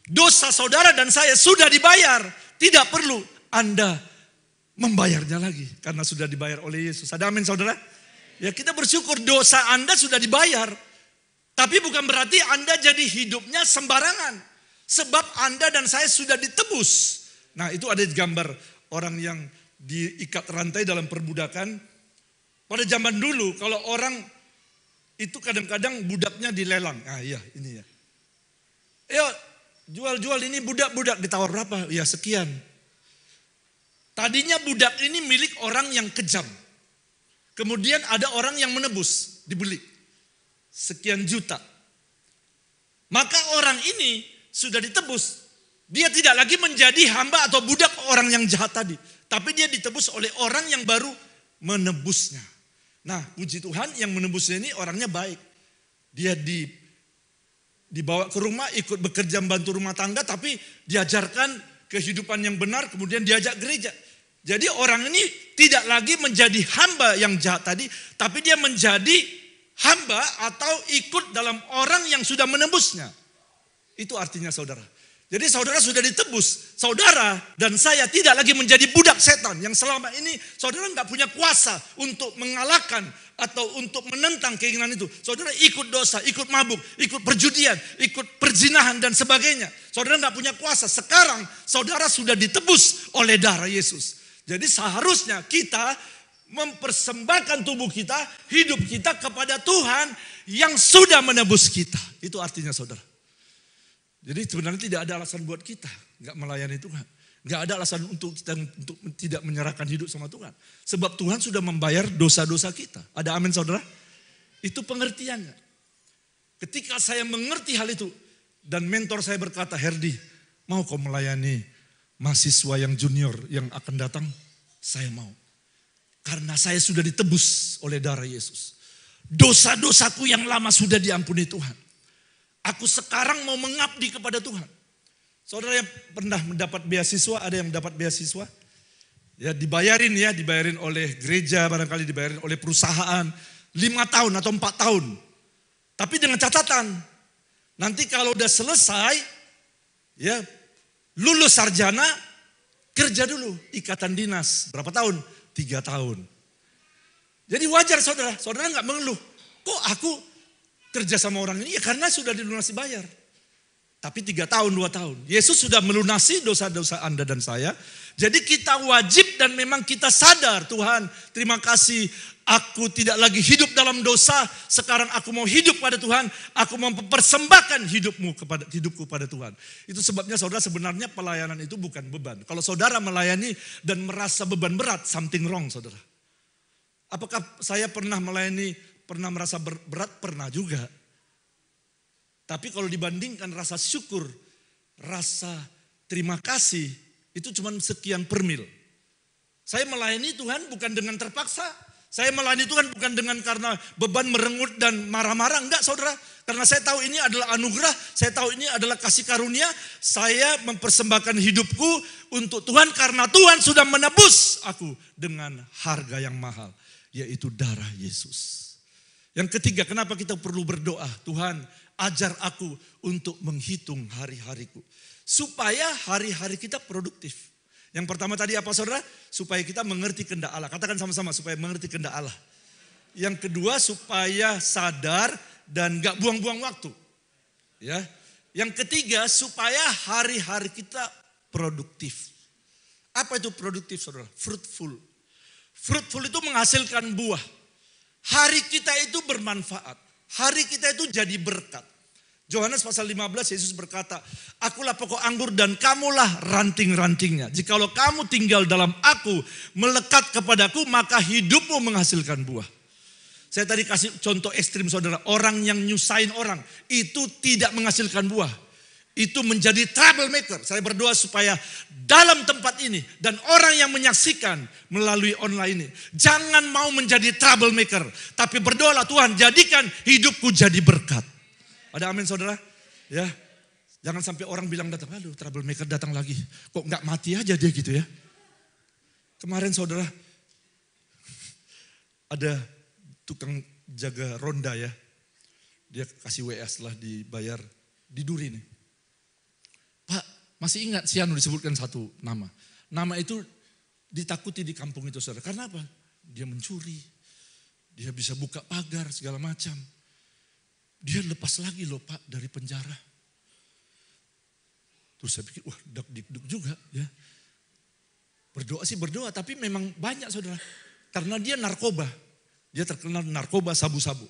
Dosa saudara dan saya sudah dibayar. Tidak perlu Anda membayarnya lagi. Karena sudah dibayar oleh Yesus. Ada amin saudara? Ya kita bersyukur dosa Anda sudah dibayar. Tapi bukan berarti Anda jadi hidupnya sembarangan. Sebab Anda dan saya sudah ditebus. Nah itu ada gambar orang yang diikat rantai dalam perbudakan. Pada zaman dulu kalau orang itu kadang-kadang budaknya dilelang. Ah iya ini ya. Ayo jual-jual ini budak-budak ditawar berapa? Ya sekian. Tadinya budak ini milik orang yang kejam. Kemudian ada orang yang menebus, dibeli. Sekian juta. Maka orang ini sudah ditebus. Dia tidak lagi menjadi hamba atau budak orang yang jahat tadi. Tapi dia ditebus oleh orang yang baru menebusnya. Nah puji Tuhan yang menebusnya ini orangnya baik. Dia dibawa ke rumah ikut bekerja membantu rumah tangga. Tapi diajarkan kehidupan yang benar kemudian diajak gereja. Jadi orang ini tidak lagi menjadi hamba yang jahat tadi. Tapi dia menjadi hamba atau ikut dalam orang yang sudah menebusnya. Itu artinya saudara. Jadi saudara sudah ditebus. Saudara dan saya tidak lagi menjadi budak setan. Yang selama ini saudara nggak punya kuasa untuk mengalahkan atau untuk menentang keinginan itu. Saudara ikut dosa, ikut mabuk, ikut perjudian, ikut perzinahan dan sebagainya. Saudara nggak punya kuasa. Sekarang saudara sudah ditebus oleh darah Yesus. Jadi seharusnya kita mempersembahkan tubuh kita, hidup kita kepada Tuhan yang sudah menebus kita. Itu artinya saudara. Jadi sebenarnya tidak ada alasan buat kita nggak melayani Tuhan, Gak ada alasan untuk kita untuk tidak menyerahkan hidup sama Tuhan. Sebab Tuhan sudah membayar dosa-dosa kita. Ada amin saudara? Itu pengertiannya. Ketika saya mengerti hal itu, dan mentor saya berkata, Herdi, mau kau melayani mahasiswa yang junior yang akan datang? Saya mau. Karena saya sudah ditebus oleh darah Yesus. Dosa-dosaku yang lama sudah diampuni Tuhan. Aku sekarang mau mengabdi kepada Tuhan. Saudara yang pernah mendapat beasiswa, ada yang mendapat beasiswa? Ya dibayarin oleh gereja, barangkali dibayarin oleh perusahaan. 5 tahun atau 4 tahun. Tapi dengan catatan, nanti kalau udah selesai, ya lulus sarjana, kerja dulu, ikatan dinas. Berapa tahun? 3 tahun. Jadi wajar saudara nggak mengeluh. Kok aku kerja sama orang ini? Ya karena sudah dilunasi bayar. Tapi 3 tahun, 2 tahun. Yesus sudah melunasi dosa-dosa Anda dan saya. Jadi kita wajib dan memang kita sadar, Tuhan terima kasih. Aku tidak lagi hidup dalam dosa. Sekarang aku mau hidup pada Tuhan. Aku mau mempersembahkan hidupku pada Tuhan. Itu sebabnya saudara sebenarnya pelayanan itu bukan beban. Kalau saudara melayani dan merasa beban berat, something wrong saudara. Apakah saya pernah melayani, pernah merasa berat? Pernah juga. Tapi kalau dibandingkan rasa syukur, rasa terima kasih, itu cuma sekian per mil. Saya melayani Tuhan bukan dengan terpaksa. Saya melayani Tuhan bukan dengan karena beban merengut dan marah-marah. Enggak saudara. Karena saya tahu ini adalah anugerah. Saya tahu ini adalah kasih karunia. Saya mempersembahkan hidupku untuk Tuhan. Karena Tuhan sudah menebus aku dengan harga yang mahal. Yaitu darah Yesus. Yang ketiga, kenapa kita perlu berdoa? Tuhan, ajar aku untuk menghitung hari-hariku. Supaya hari-hari kita produktif. Yang pertama tadi apa saudara? Supaya kita mengerti kehendak Allah. Katakan sama-sama, supaya mengerti kehendak Allah. Yang kedua, supaya sadar dan gak buang-buang waktu. Ya. Yang ketiga, supaya hari-hari kita produktif. Apa itu produktif saudara? Fruitful. Fruitful itu menghasilkan buah. Hari kita itu bermanfaat. Hari kita itu jadi berkat. Yohanes pasal 15 Yesus berkata, akulah pokok anggur dan kamulah ranting-rantingnya. Jikalau kamu tinggal dalam aku, melekat kepadaku, maka hidupmu menghasilkan buah. Saya tadi kasih contoh ekstrim saudara. Orang yang nyusahin orang, itu tidak menghasilkan buah. Itu menjadi troublemaker. Saya berdoa supaya dalam tempat ini dan orang yang menyaksikan melalui online ini, jangan mau menjadi troublemaker. Tapi berdoalah Tuhan, jadikan hidupku jadi berkat. Ada amin saudara? Ya, jangan sampai orang bilang datang, aduh troublemaker datang lagi. Kok nggak mati aja dia gitu ya. Kemarin saudara, ada tukang jaga ronda ya. Dia kasih WA setelah dibayar di Duri nih. Pak, masih ingat si Anu disebutkan satu nama. Nama itu ditakuti di kampung itu saudara. Karena apa? Dia mencuri. Dia bisa buka pagar segala macam. Dia lepas lagi loh Pak dari penjara. Terus saya pikir, wah dak-dik-duk juga ya. Berdoa sih berdoa, tapi memang banyak saudara. Karena dia narkoba. Dia terkenal narkoba sabu-sabu.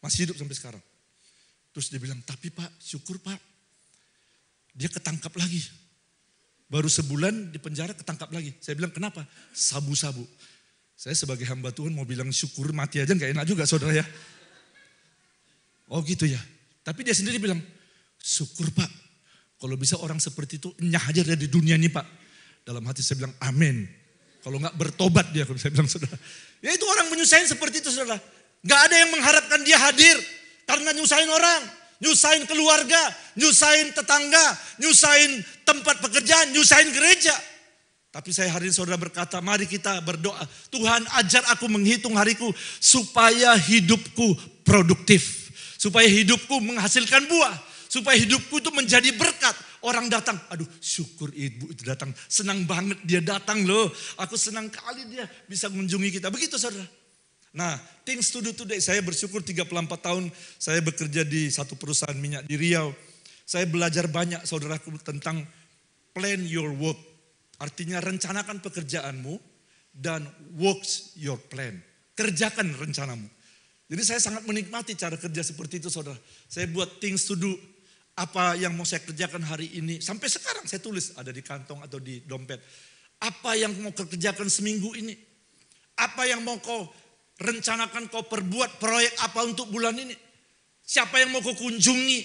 Masih hidup sampai sekarang. Terus dia bilang, tapi Pak, syukur Pak. Dia ketangkap lagi. Baru sebulan di penjara ketangkap lagi. Saya bilang, kenapa? Sabu-sabu. Saya sebagai hamba Tuhan mau bilang syukur mati aja gak enak juga saudara ya. Oh gitu ya. Tapi dia sendiri bilang, syukur Pak. Kalau bisa orang seperti itu nyah aja dari dunia ini Pak. Dalam hati saya bilang amin. Kalau enggak bertobat dia, saya bilang saudara. Ya itu orang menyusahin seperti itu saudara. Gak ada yang mengharapkan dia hadir. Karena nyusahin orang. Nyusahin keluarga. Nyusahin tetangga. Nyusahin tempat pekerjaan. Nyusahin gereja. Tapi saya hari ini saudara berkata, mari kita berdoa. Tuhan ajar aku menghitung hariku. Supaya hidupku produktif. Supaya hidupku menghasilkan buah. Supaya hidupku itu menjadi berkat. Orang datang, aduh syukur ibu itu datang. Senang banget dia datang loh. Aku senang kali dia bisa mengunjungi kita. Begitu saudara. Nah, things to do today. Saya bersyukur 34 tahun saya bekerja di satu perusahaan minyak di Riau. Saya belajar banyak saudaraku tentang plan your work. Artinya rencanakan pekerjaanmu dan works your plan. Kerjakan rencanamu. Jadi saya sangat menikmati cara kerja seperti itu saudara. Saya buat things to do. Apa yang mau saya kerjakan hari ini. Sampai sekarang saya tulis, ada di kantong atau di dompet. Apa yang mau kau kerjakan seminggu ini. Apa yang mau kau rencanakan, kau perbuat proyek apa untuk bulan ini. Siapa yang mau kau kunjungi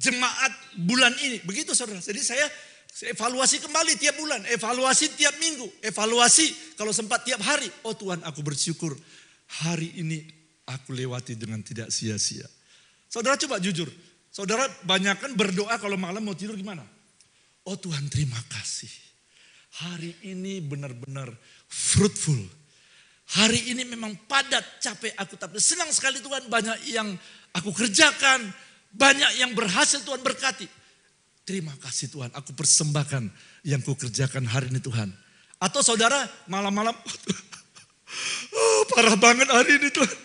jemaat bulan ini. Begitu saudara. Jadi saya evaluasi kembali tiap bulan. Evaluasi tiap minggu. Evaluasi kalau sempat tiap hari. Oh Tuhan, aku bersyukur hari ini aku lewati dengan tidak sia-sia. Saudara coba jujur. Saudara banyakkan berdoa kalau malam mau tidur gimana? Oh Tuhan terima kasih. Hari ini benar-benar fruitful. Hari ini memang padat, capek aku. Tapi senang sekali Tuhan, banyak yang aku kerjakan. Banyak yang berhasil Tuhan berkati. Terima kasih Tuhan, aku persembahkan yang ku kerjakan hari ini Tuhan. Atau saudara malam-malam, oh, parah banget hari ini Tuhan.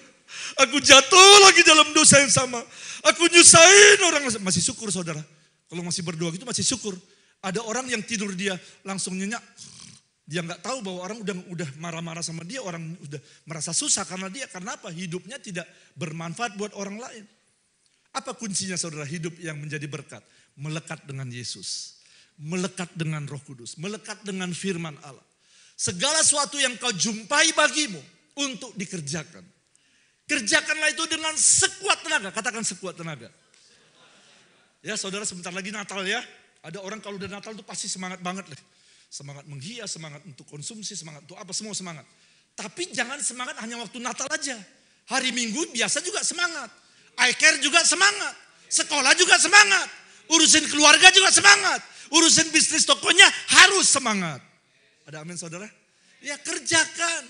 Aku jatuh lagi dalam dosa yang sama. Aku nyusahin orang. Masih syukur saudara. Kalau masih berdoa gitu masih syukur. Ada orang yang tidur dia langsung nyenyak. Dia nggak tahu bahwa orang udah marah-marah sama dia. Orang udah merasa susah karena dia. Karena apa? Hidupnya tidak bermanfaat buat orang lain. Apa kuncinya saudara hidup yang menjadi berkat? Melekat dengan Yesus. Melekat dengan Roh Kudus. Melekat dengan firman Allah. Segala sesuatu yang kau jumpai bagimu untuk dikerjakan. Kerjakanlah itu dengan sekuat tenaga. Katakan sekuat tenaga. Ya saudara sebentar lagi Natal ya. Ada orang kalau udah Natal tuh pasti semangat banget lah. Semangat menghias, semangat untuk konsumsi, semangat untuk apa, semua semangat. Tapi jangan semangat hanya waktu Natal aja. Hari Minggu biasa juga semangat. I care juga semangat. Sekolah juga semangat. Urusin keluarga juga semangat. Urusin bisnis tokonya harus semangat. Ada amin saudara? Ya kerjakan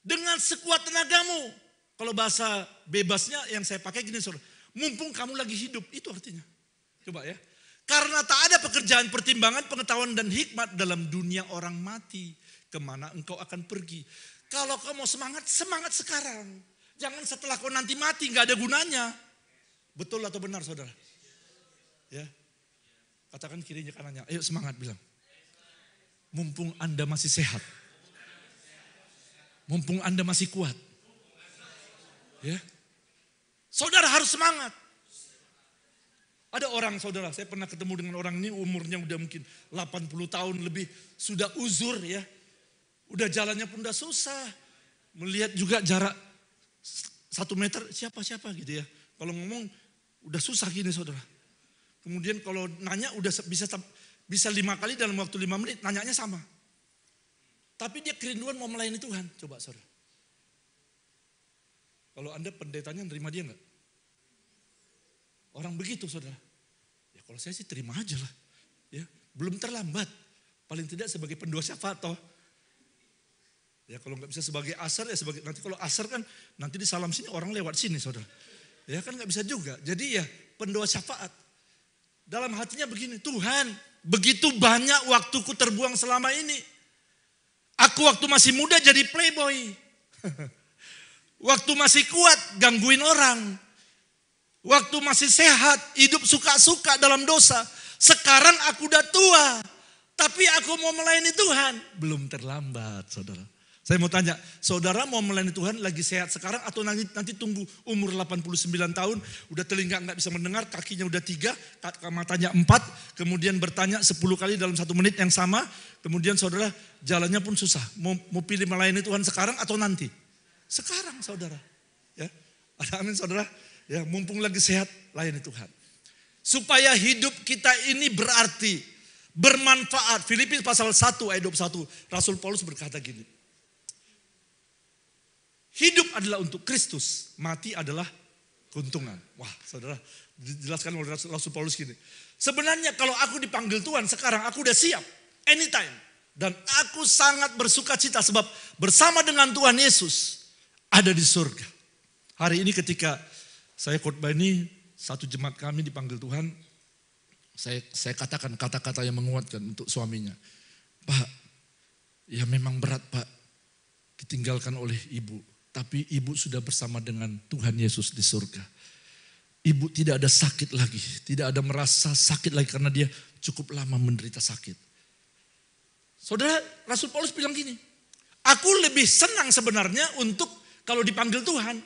dengan sekuat tenagamu. Kalau bahasa bebasnya yang saya pakai gini saudara. Mumpung kamu lagi hidup, itu artinya. Coba ya. Karena tak ada pekerjaan, pertimbangan, pengetahuan dan hikmat dalam dunia orang mati. Kemana engkau akan pergi. Kalau kau mau semangat, semangat sekarang. Jangan setelah kau nanti mati, gak ada gunanya. Betul atau benar saudara? Ya. Katakan kirinya kanannya, ayo semangat bilang. Mumpung Anda masih sehat. Mumpung Anda masih kuat. Ya. Saudara harus semangat. Ada orang saudara, saya pernah ketemu dengan orang ini umurnya udah mungkin 80 tahun lebih. Sudah uzur ya. Udah jalannya pun udah susah. Melihat juga jarak 1 meter siapa-siapa gitu ya. Kalau ngomong udah susah gini saudara. Kemudian kalau nanya udah bisa 5 kali dalam waktu 5 menit nanyanya sama. Tapi dia kerinduan mau melayani Tuhan. Coba saudara. Kalau Anda pendetanya nerima dia enggak? Orang begitu saudara. Ya kalau saya sih terima aja lah. Ya, belum terlambat. Paling tidak sebagai pendoa syafaat toh. Ya kalau nggak bisa sebagai asar ya sebagai nanti kalau asar kan nanti di salam sini orang lewat sini saudara. Ya kan nggak bisa juga. Jadi ya pendoa syafaat. Dalam hatinya begini, Tuhan begitu banyak waktuku terbuang selama ini. Aku waktu masih muda jadi playboy. Waktu masih kuat gangguin orang. Waktu masih sehat hidup suka-suka dalam dosa. Sekarang aku udah tua. Tapi aku mau melayani Tuhan. Belum terlambat saudara. Saya mau tanya, saudara mau melayani Tuhan lagi sehat sekarang atau nanti tunggu umur 89 tahun, udah telinga nggak bisa mendengar, kakinya udah 3, matanya 4, kemudian bertanya 10 kali dalam 1 menit yang sama, kemudian saudara jalannya pun susah. Mau pilih melayani Tuhan sekarang atau nanti? Sekarang saudara. Ya, ada amin saudara. Ya, mumpung lagi sehat, layani Tuhan. Supaya hidup kita ini berarti, bermanfaat. Filipi pasal 1 ayat 21, Rasul Paulus berkata gini. Hidup adalah untuk Kristus, mati adalah keuntungan. Wah saudara, dijelaskan oleh Rasul Paulus gini. Sebenarnya kalau aku dipanggil Tuhan sekarang aku udah siap, anytime. Dan aku sangat bersuka cita sebab bersama dengan Tuhan Yesus ada di surga. Hari ini ketika saya khotbah ini, satu jemaat kami dipanggil Tuhan, saya katakan kata-kata yang menguatkan untuk suaminya. Pak, ya memang berat Pak, ditinggalkan oleh ibu. Tapi ibu sudah bersama dengan Tuhan Yesus di surga. Ibu tidak ada sakit lagi. Tidak ada merasa sakit lagi karena dia cukup lama menderita sakit. Saudara, Rasul Paulus bilang gini. Aku lebih senang sebenarnya untuk kalau dipanggil Tuhan.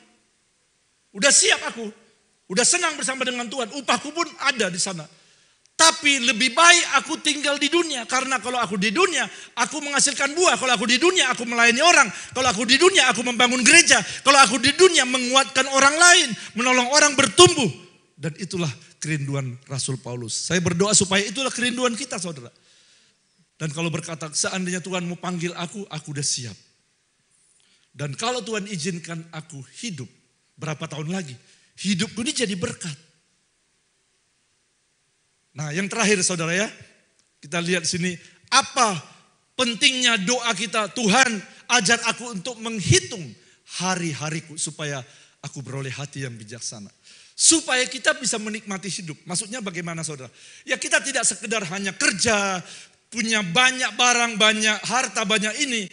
Udah siap aku. Udah senang bersama dengan Tuhan. Upahku pun ada di sana. Tapi lebih baik aku tinggal di dunia. Karena kalau aku di dunia, aku menghasilkan buah. Kalau aku di dunia, aku melayani orang. Kalau aku di dunia, aku membangun gereja. Kalau aku di dunia, menguatkan orang lain. Menolong orang bertumbuh. Dan itulah kerinduan Rasul Paulus. Saya berdoa supaya itulah kerinduan kita, saudara. Dan kalau berkata, seandainya Tuhan mau panggil aku udah siap. Dan kalau Tuhan izinkan aku hidup, berapa tahun lagi, hidupku ini jadi berkat. Nah, yang terakhir saudara ya, kita lihat sini, apa pentingnya doa kita? Tuhan ajar aku untuk menghitung hari-hariku supaya aku beroleh hati yang bijaksana. Supaya kita bisa menikmati hidup. Maksudnya bagaimana saudara? Ya kita tidak sekedar hanya kerja, punya banyak barang, banyak harta, banyak ini.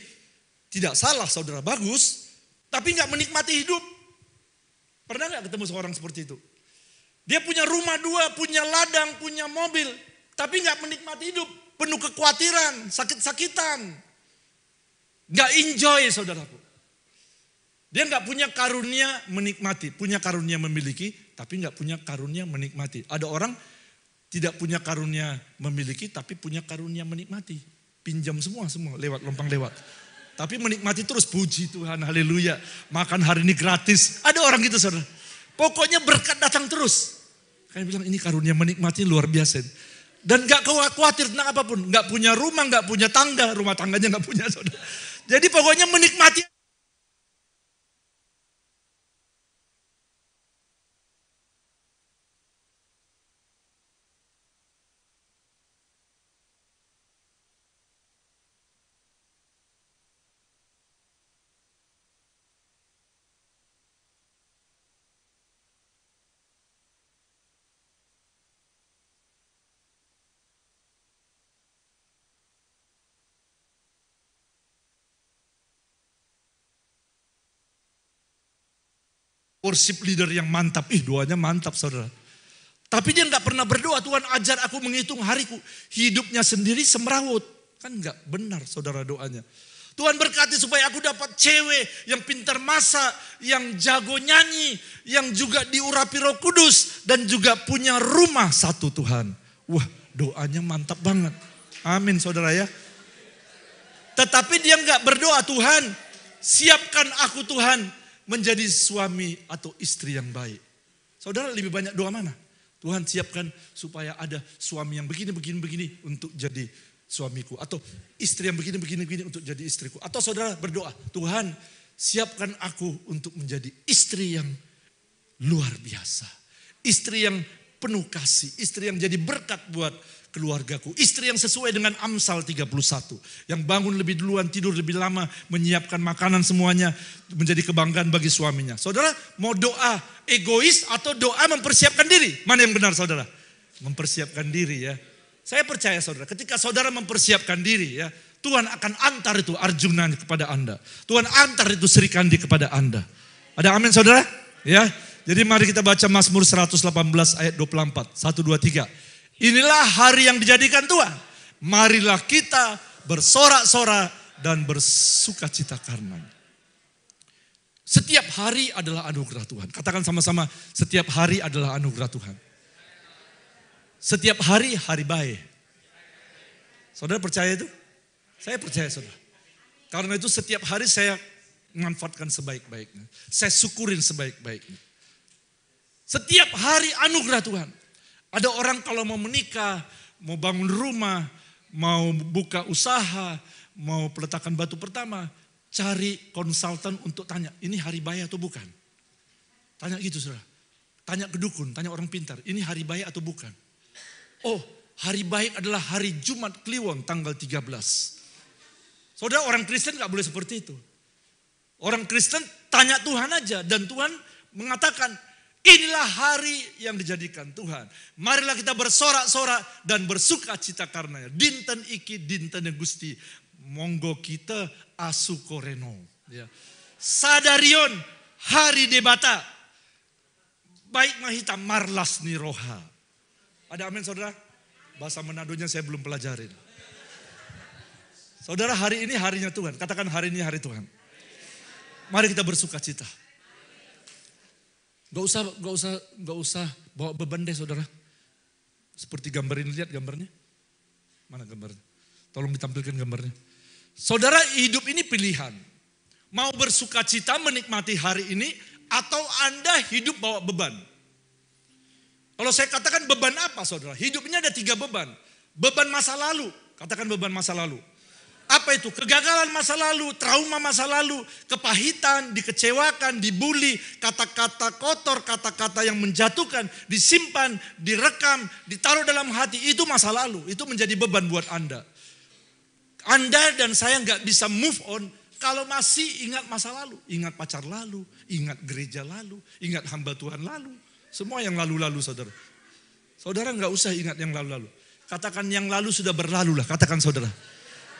Tidak salah saudara, bagus. Tapi gak menikmati hidup. Pernah gak ketemu seorang seperti itu? Dia punya rumah 2, punya ladang, punya mobil. Tapi gak menikmati hidup. Penuh kekhawatiran, sakit-sakitan. Gak enjoy saudaraku. Dia gak punya karunia menikmati. Punya karunia memiliki, tapi gak punya karunia menikmati. Ada orang tidak punya karunia memiliki, tapi punya karunia menikmati. Pinjam semua lewat, lompang lewat. Tapi menikmati terus, puji Tuhan, haleluya. Makan hari ini gratis. Ada orang gitu saudara. Pokoknya berkat datang terus. Kayak bilang ini karunia menikmati luar biasa. Dan gak khawatir tentang apapun. Gak punya rumah, gak punya tangga. Rumah tangganya gak punya saudara. Jadi pokoknya menikmati. Worship leader yang mantap. Doanya mantap saudara. Tapi dia gak pernah berdoa. Tuhan ajar aku menghitung hariku. Hidupnya sendiri semrawut. Kan gak benar saudara doanya. Tuhan berkati supaya aku dapat cewek yang pintar masak. Yang jago nyanyi. Yang juga diurapi Roh Kudus. Dan juga punya rumah satu Tuhan. Wah doanya mantap banget. Amin saudara ya. Tetapi dia gak berdoa. Tuhan siapkan aku Tuhan menjadi suami atau istri yang baik. Saudara lebih banyak doa mana? Tuhan siapkan supaya ada suami yang begini untuk jadi suamiku. Atau istri yang begini untuk jadi istriku. Atau saudara berdoa, Tuhan siapkan aku untuk menjadi istri yang luar biasa. Istri yang penuh kasih. Istri yang jadi berkat buat keluargaku. Istri yang sesuai dengan Amsal 31. Yang bangun lebih duluan, tidur lebih lama, menyiapkan makanan semuanya, menjadi kebanggaan bagi suaminya. Saudara, mau doa egois atau doa mempersiapkan diri? Mana yang benar saudara? Mempersiapkan diri ya. Saya percaya saudara, ketika saudara mempersiapkan diri ya, Tuhan akan antar itu Arjuna kepada Anda. Tuhan antar itu Sri Kandi kepada Anda. Ada amin saudara? Ya. Jadi mari kita baca Mazmur 118 ayat 24. 1, 2, 3. Inilah hari yang dijadikan Tuhan. Marilah kita bersorak-sorak dan bersukacita karenanya. Setiap hari adalah anugerah Tuhan. Katakan sama-sama, setiap hari adalah anugerah Tuhan. Setiap hari, hari baik. Saudara percaya itu? Saya percaya saudara. Karena itu setiap hari saya manfaatkan sebaik-baiknya. Saya syukurin sebaik-baiknya. Setiap hari anugerah Tuhan. Ada orang kalau mau menikah, mau bangun rumah, mau buka usaha, mau peletakan batu pertama, cari konsultan untuk tanya, ini hari baik atau bukan? Tanya gitu saudara. Tanya ke dukun, tanya orang pintar, ini hari baik atau bukan? Oh, hari baik adalah hari Jumat Kliwon tanggal 13. Saudara, orang Kristen gak boleh seperti itu. Orang Kristen tanya Tuhan aja dan Tuhan mengatakan, inilah hari yang dijadikan Tuhan. Marilah kita bersorak-sorak dan bersuka cita karenanya. Dinten iki, dinten yang Gusti. Monggo kita asukoreno. Ya. Sadarion hari debata. Baik mahita marlas niroha. Ada amin saudara? Bahasa Manadonya saya belum pelajarin. Saudara, hari ini harinya Tuhan. Katakan hari ini hari Tuhan. Mari kita bersuka cita. Gak usah bawa beban deh saudara. Seperti gambar ini, lihat gambarnya. Mana gambarnya? Tolong ditampilkan gambarnya. Saudara, hidup ini pilihan. Mau bersuka cita menikmati hari ini, atau Anda hidup bawa beban. Kalau saya katakan beban apa saudara? Hidup ini ada 3 beban. Beban masa lalu, katakan beban masa lalu. Apa itu? Kegagalan masa lalu, trauma masa lalu, kepahitan, dikecewakan, dibully, kata-kata kotor, kata-kata yang menjatuhkan, disimpan, direkam, ditaruh dalam hati. Itu masa lalu, itu menjadi beban buat Anda. Anda dan saya nggak bisa move on kalau masih ingat masa lalu. Ingat pacar lalu, ingat gereja lalu, ingat hamba Tuhan lalu. Semua yang lalu-lalu saudara. Saudara nggak usah ingat yang lalu-lalu. Katakan yang lalu sudah berlalu lah, katakan saudara.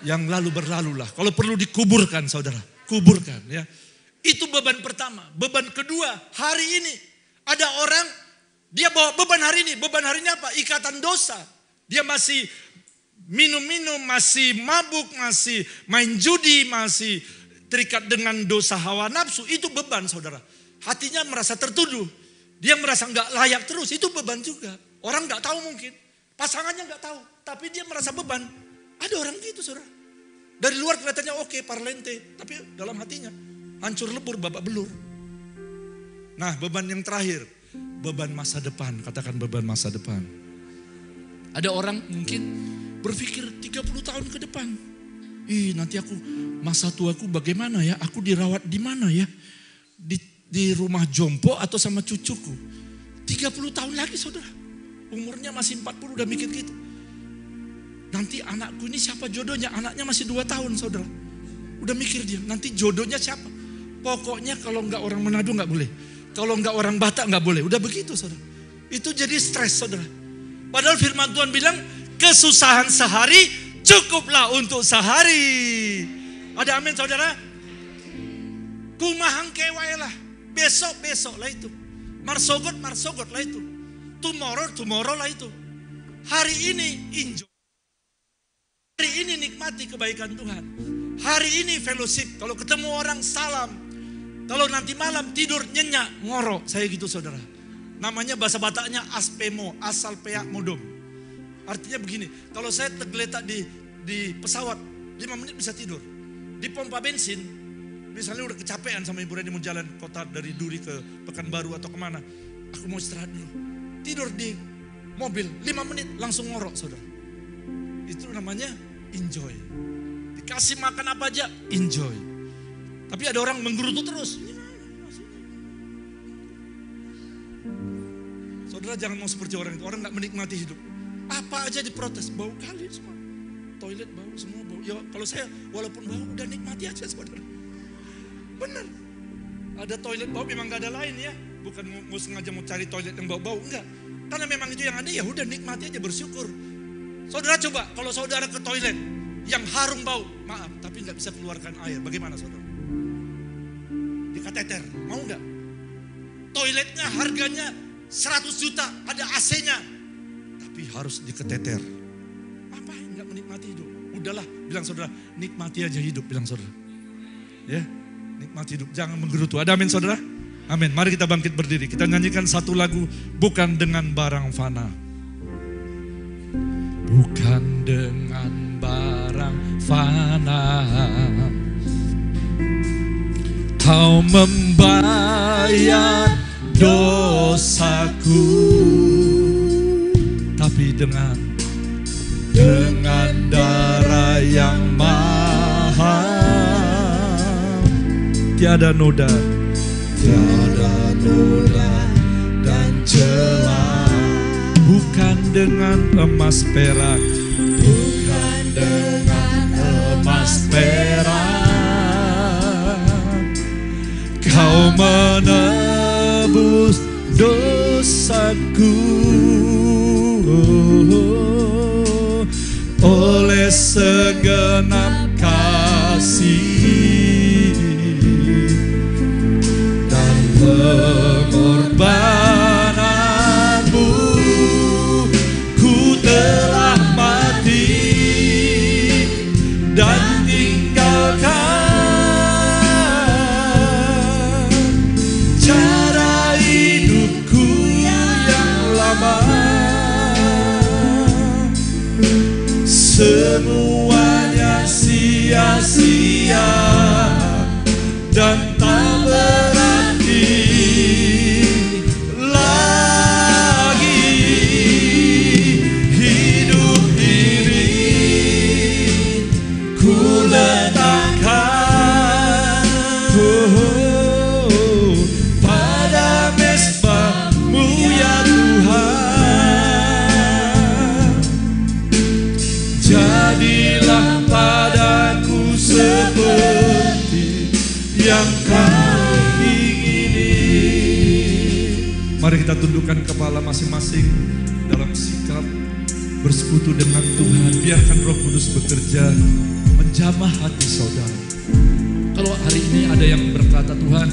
Yang lalu berlalulah. Kalau perlu dikuburkan saudara. Kuburkan ya. Itu beban pertama. Beban kedua, hari ini. Ada orang, dia bawa beban hari ini. Beban hari ini apa? Ikatan dosa. Dia masih minum-minum, masih mabuk, masih main judi, masih terikat dengan dosa hawa nafsu. Itu beban saudara. Hatinya merasa tertuduh. Dia merasa nggak layak terus. Itu beban juga. Orang nggak tahu mungkin. Pasangannya nggak tahu. Tapi dia merasa beban. Ada orang gitu saudara. Dari luar kelihatannya oke, parlente. Tapi dalam hatinya hancur lebur, babak belur. Nah beban yang terakhir. Beban masa depan. Katakan beban masa depan. Ada orang mungkin berpikir 30 tahun ke depan. Nanti aku masa tuaku bagaimana ya? Aku dirawat di mana ya? Di rumah jompo atau sama cucuku. 30 tahun lagi saudara. Umurnya masih 40 udah mikir gitu. Nanti anakku ini siapa jodohnya? Anaknya masih 2 tahun saudara. Udah mikir dia, nanti jodohnya siapa? Pokoknya kalau enggak orang Manado enggak boleh. Kalau enggak orang Batak enggak boleh. Udah begitu saudara. Itu jadi stres saudara. Padahal firman Tuhan bilang, kesusahan sehari cukuplah untuk sehari. Ada amin saudara? Kumahang kewai lah. Besok lah itu. Marsogot lah itu. Tomorrow lah itu. Hari ini enjoy. Hari ini nikmati kebaikan Tuhan. Hari ini fellowship. Kalau ketemu orang salam. Kalau nanti malam tidur nyenyak, ngorok. Saya gitu saudara. Namanya bahasa Bataknya aspemo, asal peak modom. Artinya begini, kalau saya tergeletak di pesawat, 5 menit bisa tidur. Di pompa bensin, misalnya udah kecapean sama Ibu Reni mau jalan kota dari Duri ke Pekanbaru atau kemana. Aku mau istirahat dulu. Tidur di mobil, 5 menit langsung ngorok saudara. Itu namanya enjoy. Dikasih makan apa aja, enjoy. Tapi ada orang menggerutu terus. Saudara jangan mau seperti orang itu. Orang gak menikmati hidup. Apa aja diprotes, bau kali semua. Toilet bau, semua bau. Ya kalau saya walaupun bau udah nikmati aja saudara. Benar. Ada toilet bau memang gak ada lain ya. Bukan mau sengaja mau cari toilet yang bau-bau, enggak. Karena memang itu yang ada ya udah nikmati aja, bersyukur. Saudara coba kalau saudara ke toilet yang harum bau, maaf tapi nggak bisa keluarkan air, bagaimana saudara? Di kateter, mau nggak? Toiletnya harganya 100 juta, ada AC-nya, tapi harus di keteter. Apa nggak menikmati hidup? Udahlah, bilang saudara, nikmati aja hidup, bilang saudara. Ya, nikmati hidup, jangan menggerutu. Ada amin saudara? Amin. Mari kita bangkit berdiri. Kita nyanyikan satu lagu, bukan dengan barang fana. Bukan dengan barang fana Kau membayar dosaku, tapi dengan darah yang mahal. Tiada noda dan celah. Bukan dengan emas perak, bukan dengan emas perak, Kau menebus dosaku. Oleh segenap kasih dan pengorbananmu, ku telah mati dan tinggalkan cara hidupku yang lama. semuanya sia-sia dan tak berarti lagi. Hidup ini ku letakkan pada mesbah-Mu ya Tuhan. Jadilah padaku seperti yang Kau ingini. Mari kita tundukkan kepala masing-masing dalam sikap bersekutu dengan Tuhan. Biarkan Roh Kudus bekerja menjamah hati saudara. Kalau hari ini ada yang berkata, Tuhan,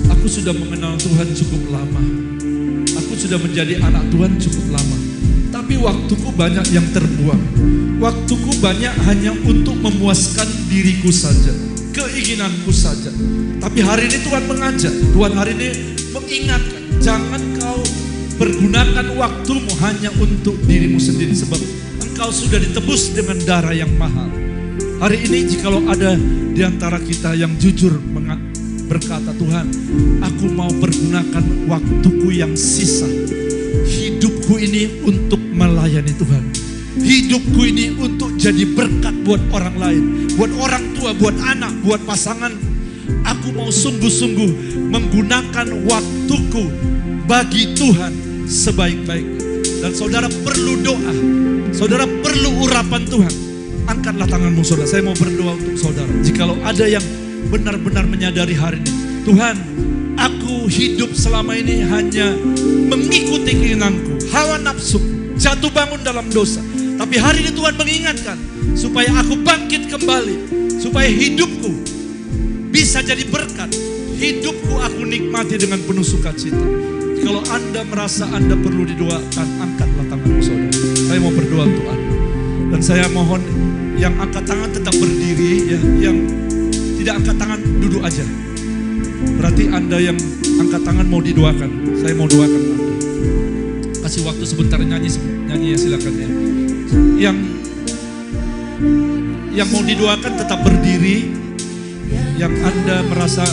aku sudah mengenal Tuhan cukup lama. Aku sudah menjadi anak Tuhan cukup lama. Tapi waktuku banyak yang terbuang. Waktuku banyak hanya untuk memuaskan diriku saja, keinginanku saja. Tapi hari ini Tuhan mengajak, Tuhan hari ini mengingatkan, jangan kau pergunakan waktumu hanya untuk dirimu sendiri, sebab engkau sudah ditebus dengan darah yang mahal. Hari ini jikalau ada di antara kita yang jujur berkata, Tuhan, aku mau pergunakan waktuku yang sisa. Hidupku ini untuk melayani Tuhan. Hidupku ini untuk jadi berkat buat orang lain, buat orang tua, buat anak, buat pasangan. Aku mau sungguh-sungguh menggunakan waktuku bagi Tuhan sebaik-baiknya. Dan saudara perlu doa, saudara perlu urapan Tuhan. Angkatlah tanganmu saudara, saya mau berdoa untuk saudara. Jikalau ada yang benar-benar menyadari hari ini, Tuhan, aku hidup selama ini hanya mengikuti keinginanku, hawa nafsu, jatuh bangun dalam dosa. Tapi hari ini Tuhan mengingatkan supaya aku bangkit kembali, supaya hidupku bisa jadi berkat. Hidupku aku nikmati dengan penuh sukacita. Kalau Anda merasa Anda perlu didoakan, angkatlah tanganmu saudara. Saya mau berdoa untuk Anda. Dan saya mohon yang angkat tangan tetap berdiri, ya. Yang tidak angkat tangan duduk aja. Berarti Anda yang angkat tangan mau didoakan. Saya mau doakan Anda. Kasih waktu sebentar, nyanyi ya, silakan ya. Yang mau didoakan tetap berdiri. Yang Anda merasa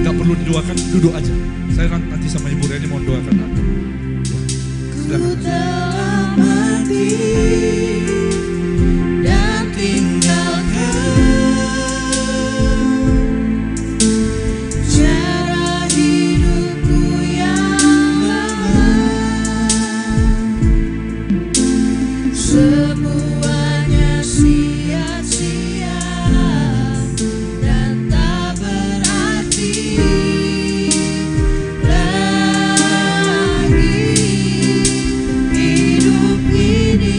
gak perlu didoakan, duduk aja. Saya nanti sama Ibu Reni mau doakan Anda. Silakan. Dan tinggalkan cara hidupku yang lama. Semuanya sia-sia dan tak berarti lagi. Hidup ini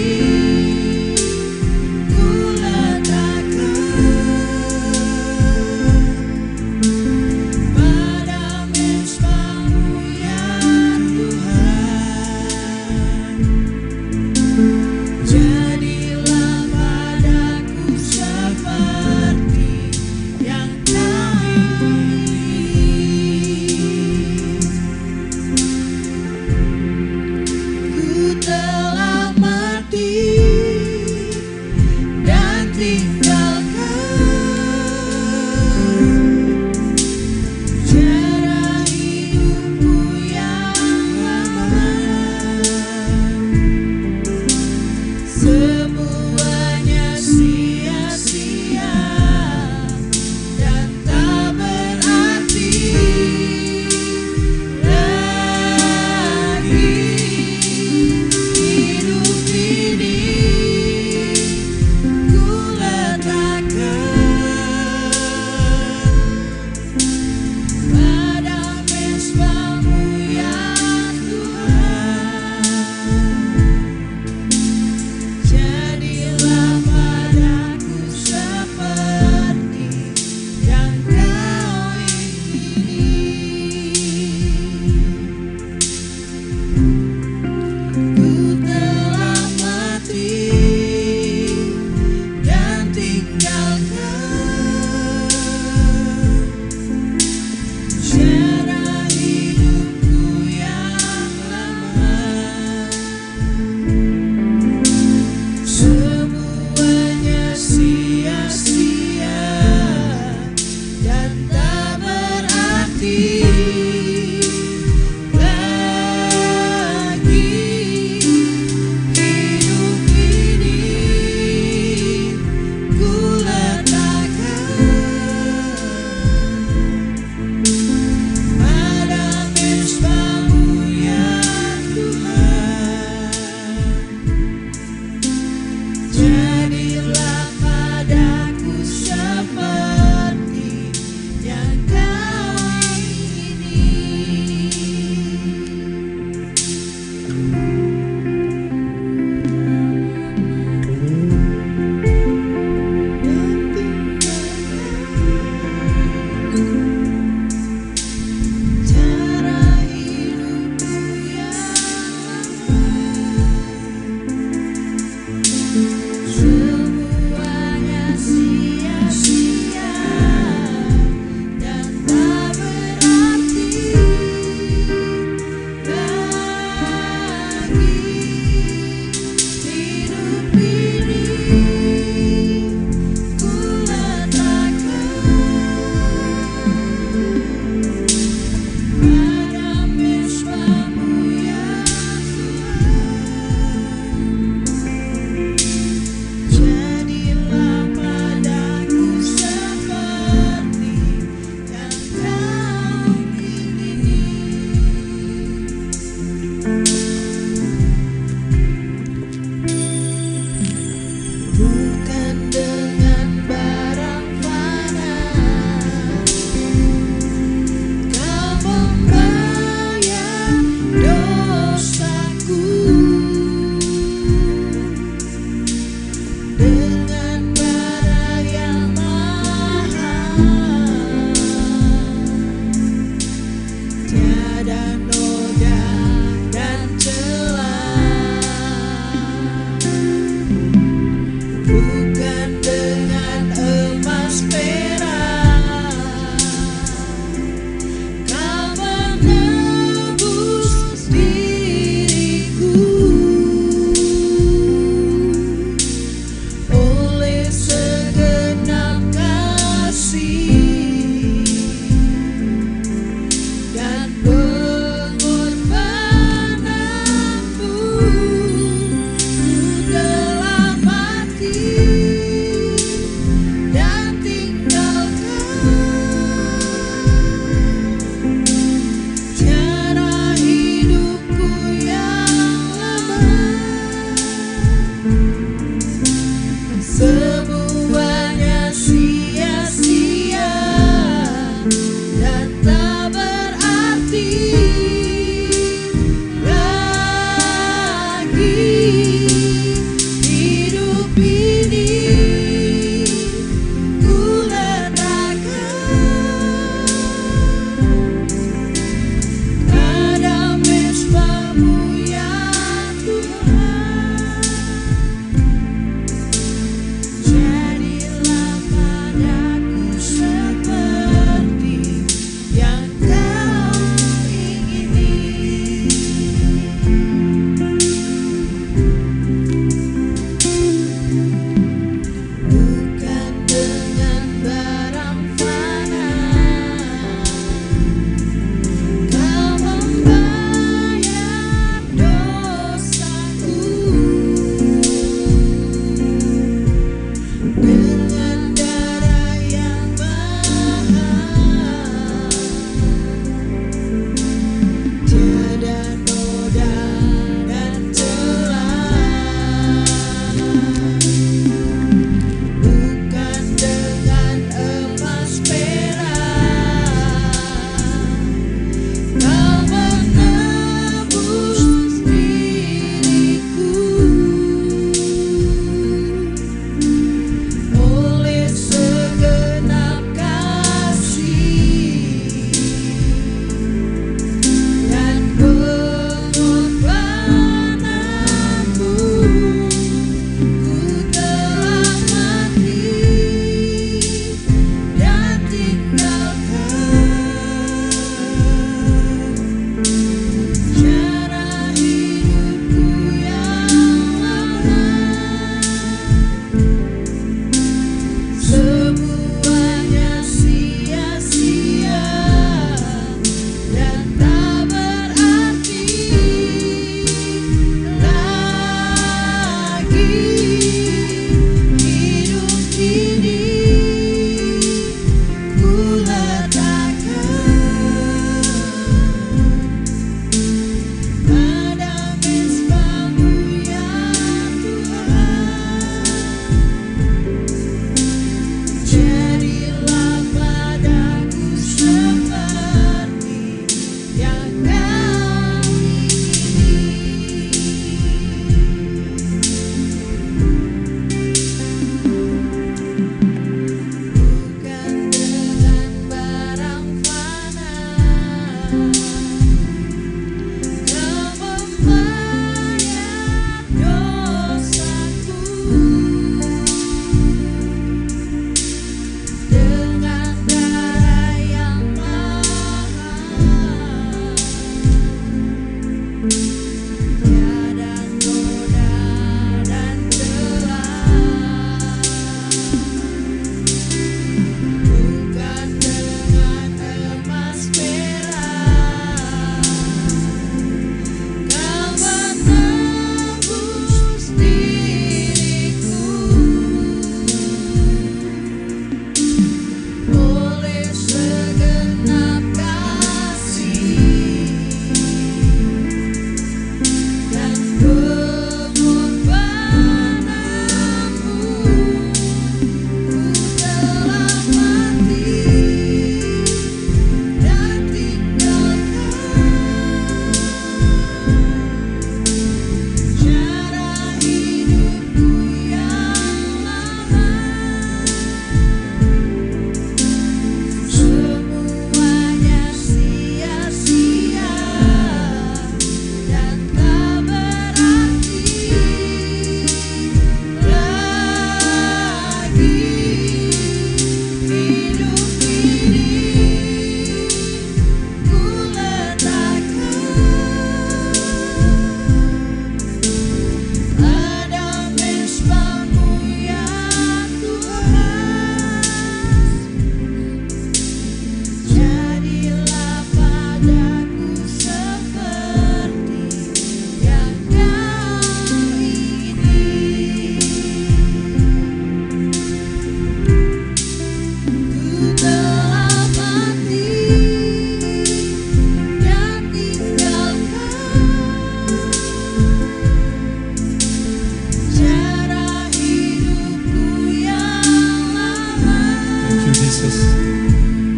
Yesus.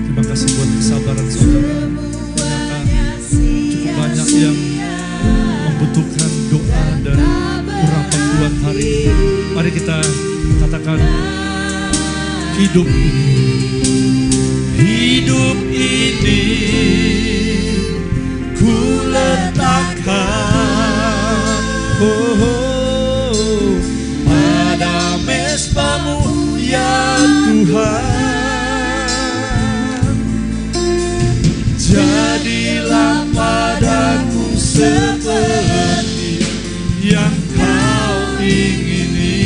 Terima kasih buat kesabaran saudara. Ternyata cukup banyak yang membutuhkan doa dan urapan Tuhan hari ini. Mari kita katakan, hidup ini ku letakkan pada mesbah-Mu ya Tuhan. Jadilah padaku seperti yang Kau ingini.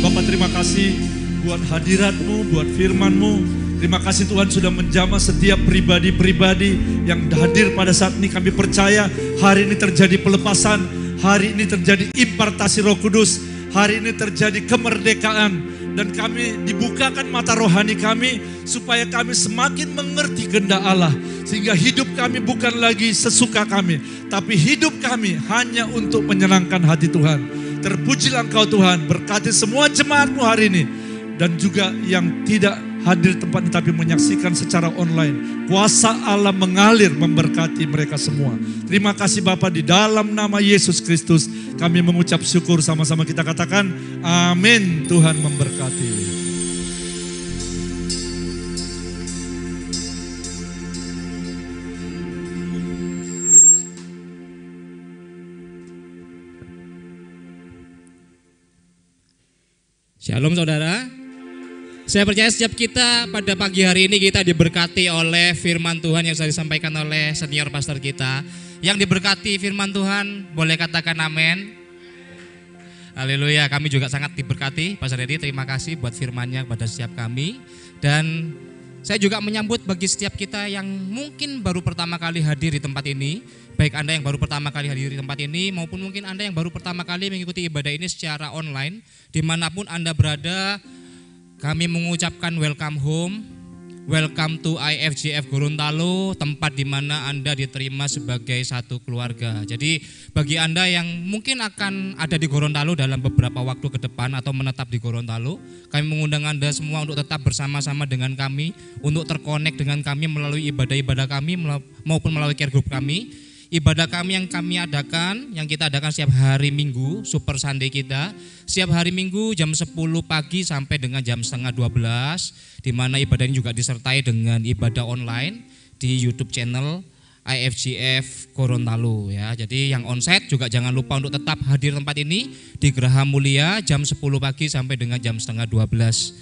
Bapak, terima kasih buat hadirat-Mu, buat firman-Mu. Terima kasih Tuhan sudah menjamah setiap pribadi-pribadi yang hadir pada saat ini. Kami percaya hari ini terjadi pelepasan, hari ini terjadi impartasi Roh Kudus, hari ini terjadi kemerdekaan, dan kami dibukakan mata rohani kami supaya kami semakin mengerti kehendak Allah, sehingga hidup kami bukan lagi sesuka kami, tapi hidup kami hanya untuk menyenangkan hati Tuhan. Terpujilah Engkau Tuhan, berkati semua jemaat-Mu hari ini, dan juga yang tidak hadir tempat ini tapi menyaksikan secara online. Kuasa Allah mengalir memberkati mereka semua. Terima kasih Bapa, di dalam nama Yesus Kristus kami mengucap syukur. Sama-sama kita katakan amin. Tuhan memberkati. Shalom saudara. Saya percaya setiap kita pada pagi hari ini kita diberkati oleh firman Tuhan yang sudah disampaikan oleh senior pastor kita. Yang diberkati firman Tuhan boleh katakan amin. Haleluya, kami juga sangat diberkati. Pastor Edi, terima kasih buat firman-Nya kepada setiap kami. Dan saya juga menyambut bagi setiap kita yang mungkin baru pertama kali hadir di tempat ini. Baik Anda yang baru pertama kali hadir di tempat ini maupun mungkin Anda yang baru pertama kali mengikuti ibadah ini secara online. Dimanapun Anda berada, kami mengucapkan welcome home, welcome to IFJF Gorontalo, tempat di mana Anda diterima sebagai satu keluarga. Jadi bagi Anda yang mungkin akan ada di Gorontalo dalam beberapa waktu ke depan atau menetap di Gorontalo, kami mengundang Anda semua untuk tetap bersama-sama dengan kami, untuk terkonek dengan kami melalui ibadah-ibadah kami maupun melalui care group kami. Ibadah kami yang kami adakan, yang kita adakan setiap hari Minggu, Super Sunday kita, setiap hari Minggu jam 10 pagi sampai dengan jam setengah 12, di mana ibadah ini juga disertai dengan ibadah online di YouTube channel IFJF Gorontalo ya. Jadi yang onsite juga jangan lupa untuk tetap hadir tempat ini di Geraha Mulia jam 10 pagi sampai dengan jam setengah 12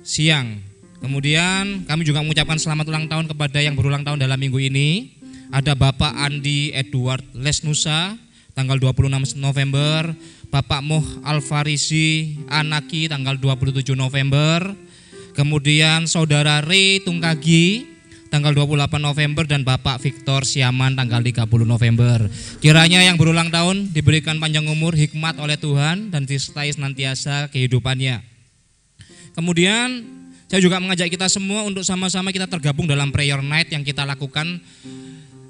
siang. Kemudian kami juga mengucapkan selamat ulang tahun kepada yang berulang tahun dalam minggu ini. Ada Bapak Andi Edward Lesnusa tanggal 26 November, Bapak Moh Alfarisi Anaki tanggal 27 November, kemudian Saudara Ray Tungkagi tanggal 28 November dan Bapak Victor Siaman tanggal 30 November. Kiranya yang berulang tahun diberikan panjang umur, hikmat oleh Tuhan dan disertai senantiasa kehidupannya. Kemudian saya juga mengajak kita semua untuk sama-sama kita tergabung dalam prayer night yang kita lakukan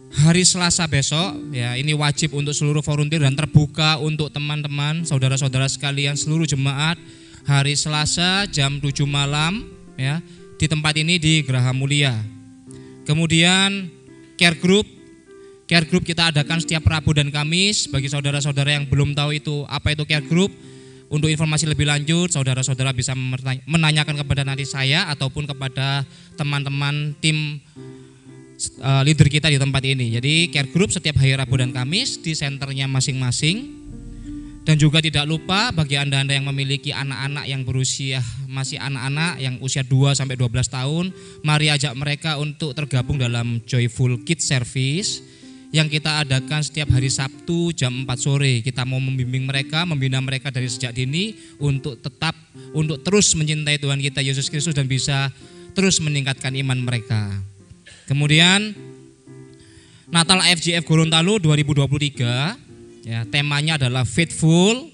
hari Selasa besok ya. Ini wajib untuk seluruh volunteer dan terbuka untuk teman-teman, saudara-saudara sekalian, seluruh jemaat. Hari Selasa jam 7 malam ya, di tempat ini di Geraha Mulia. Kemudian care group kita adakan setiap Rabu dan Kamis. Bagi saudara-saudara yang belum tahu itu apa itu care group, untuk informasi lebih lanjut saudara-saudara bisa menanyakan kepada nanti saya ataupun kepada teman-teman tim leader kita di tempat ini. Jadi care group setiap hari Rabu dan Kamis di senternya masing-masing. Dan juga tidak lupa bagi Anda-Anda yang memiliki anak-anak yang berusia masih anak-anak yang usia 2 sampai 12 tahun, mari ajak mereka untuk tergabung dalam Joyful Kids Service yang kita adakan setiap hari Sabtu jam 4 sore. Kita mau membimbing mereka, membina mereka dari sejak dini untuk terus mencintai Tuhan kita Yesus Kristus dan bisa terus meningkatkan iman mereka. Kemudian Natal IFJF Gorontalo 2023 ya, temanya adalah Faithful.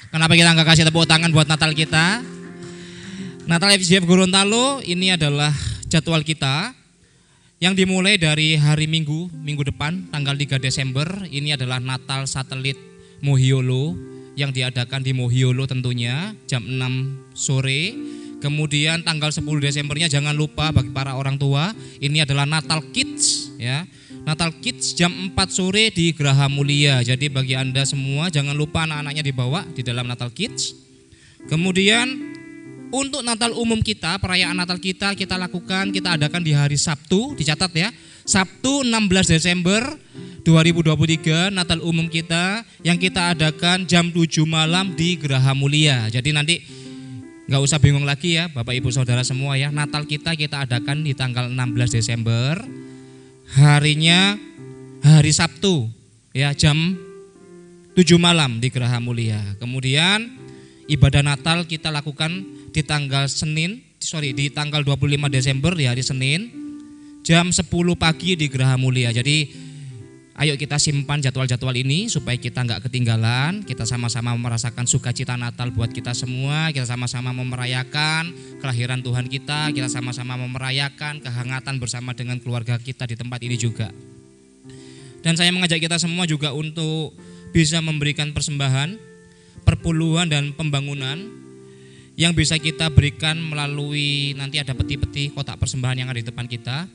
Kenapa kita nggak kasih tepuk tangan buat Natal kita? Natal IFJF Gorontalo ini adalah jadwal kita yang dimulai dari hari Minggu depan tanggal 3 Desember. Ini adalah Natal Satelit Mohiolo yang diadakan di Mohiolo tentunya jam 6 sore. Kemudian tanggal 10 Desembernya jangan lupa bagi para orang tua, ini adalah Natal Kids ya. Natal Kids jam 4 sore di Graha Mulia. Jadi bagi Anda semua jangan lupa anak-anaknya dibawa di dalam Natal Kids. Kemudian untuk Natal umum kita, perayaan Natal kita lakukan, kita adakan di hari Sabtu, dicatat ya. Sabtu 16 Desember 2023 Natal umum kita yang kita adakan jam 7 malam di Graha Mulia. Jadi nanti nggak usah bingung lagi ya Bapak Ibu Saudara semua ya. Natal kita adakan di tanggal 16 Desember. Harinya hari Sabtu ya jam 7 malam di Graha Mulia. Kemudian ibadah Natal kita lakukan di tanggal di tanggal 25 Desember di hari Senin jam 10 pagi di Graha Mulia. Jadi ayo kita simpan jadwal-jadwal ini supaya kita nggak ketinggalan. Kita sama-sama merasakan sukacita Natal buat kita semua. Kita sama-sama merayakan kelahiran Tuhan kita. Kita sama-sama merayakan kehangatan bersama dengan keluarga kita di tempat ini juga. Dan saya mengajak kita semua juga untuk bisa memberikan persembahan, perpuluhan dan pembangunan yang bisa kita berikan melalui nanti ada peti-peti kotak persembahan yang ada di depan kita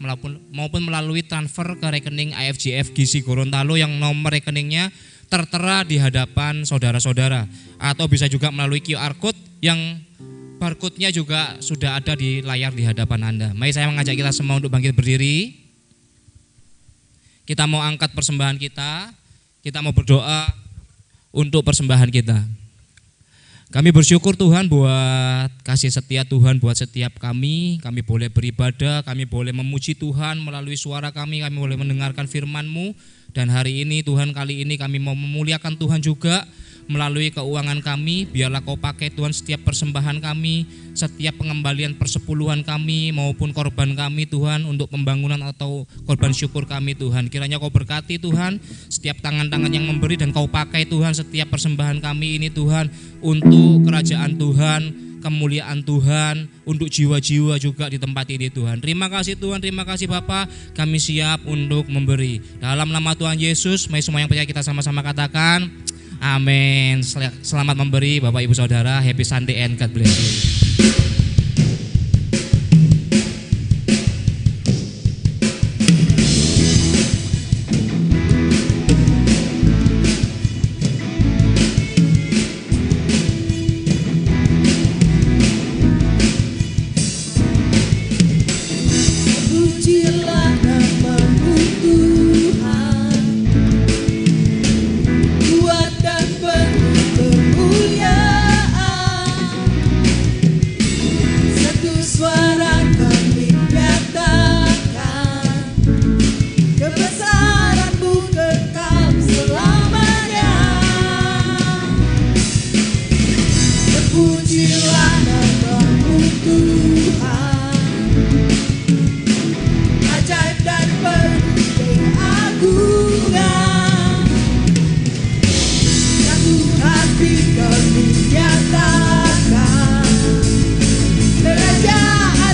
maupun melalui transfer ke rekening AFJF Gizi Gorontalo yang nomor rekeningnya tertera di hadapan saudara-saudara, atau bisa juga melalui QR code yang barcode-nya juga sudah ada di layar di hadapan Anda. Mari saya mengajak kita semua untuk bangkit berdiri. Kita mau angkat persembahan kita mau berdoa untuk persembahan kita. Kami bersyukur Tuhan buat kasih setia Tuhan buat setiap kami boleh beribadah, kami boleh memuji Tuhan melalui suara kami boleh mendengarkan firman-Mu. Dan hari ini Tuhan, kali ini kami mau memuliakan Tuhan juga melalui keuangan kami. Biarlah Kau pakai Tuhan setiap persembahan kami, setiap pengembalian persepuluhan kami maupun korban kami Tuhan untuk pembangunan atau korban syukur kami Tuhan. Kiranya Kau berkati Tuhan setiap tangan-tangan yang memberi, dan Kau pakai Tuhan setiap persembahan kami ini Tuhan untuk kerajaan Tuhan, kemuliaan Tuhan, untuk jiwa-jiwa juga di tempat ini Tuhan. Terima kasih Tuhan, terima kasih Bapa. Kami siap untuk memberi. Dalam nama Tuhan Yesus, mari semua yang percaya kita sama-sama katakan amin. Selamat memberi Bapak Ibu Saudara. Happy Sunday and God bless you. Kerajaan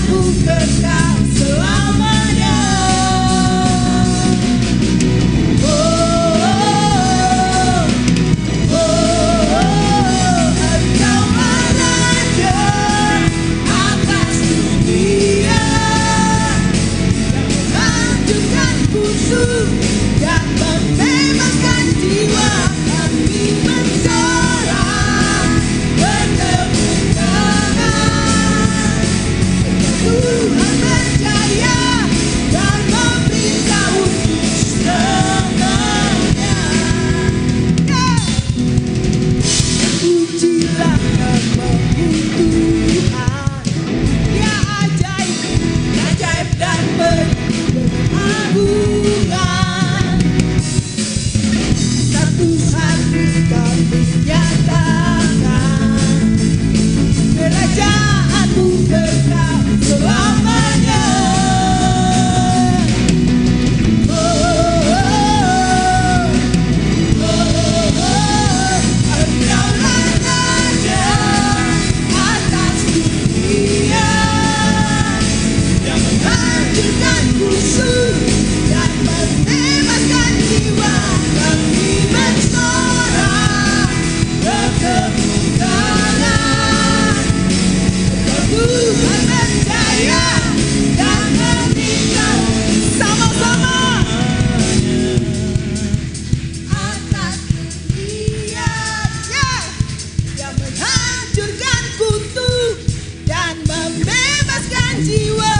jiwa.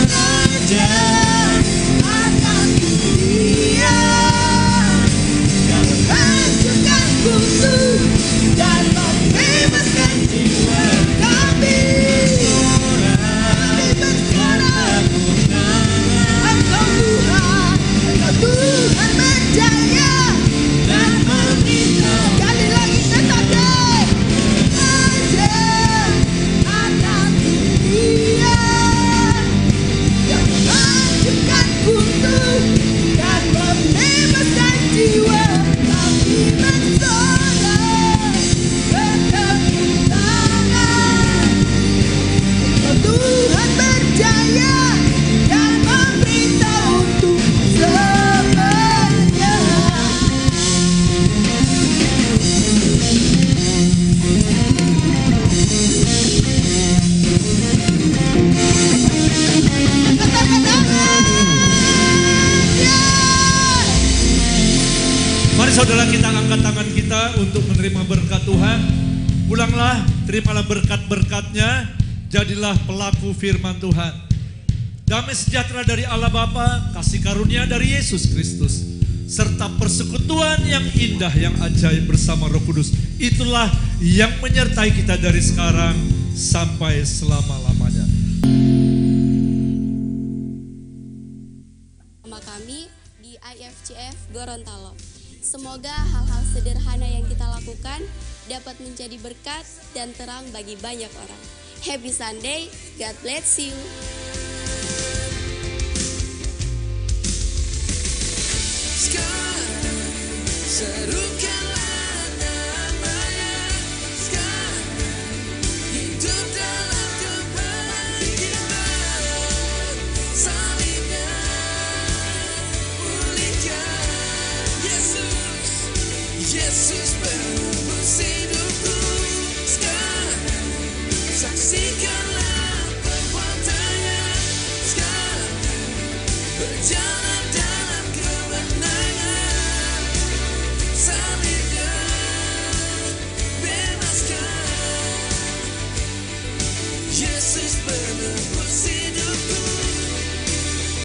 Raja akan dunia yang hancurkan musuh dan membebaskan jiwa kami. Kami bersorak, Engkau Tuhan berjaya dan memerintah. Sekali lagi tetap deh. Raja akan dunia yang hancurkan musuh dan membebaskan jiwa. Kami bersorak, bertepuk tangan. Engkau Tuhan berjaya dan memerintah untuk selamanya. Katakan amin. Ya. Mari saudara kita angkat tangan kita untuk menerima berkat Tuhan. Pulanglah, terimalah berkat-berkatnya, jadilah pelaku firman Tuhan. Damai sejahtera dari Allah Bapa, kasih karunia dari Yesus Kristus, serta persekutuan yang indah, yang ajaib bersama Roh Kudus. Itulah yang menyertai kita dari sekarang sampai selama-lamanya. Sama kami di IFCF Gorontalo. Semoga hal-hal sederhana yang kita lakukan dapat menjadi berkat dan terang bagi banyak orang. Happy Sunday, God bless you. Sekarang serukanlah namanya. Sekarang hidup dalam kebangkitan. Salibnya pulihkan. Yesus, Yesus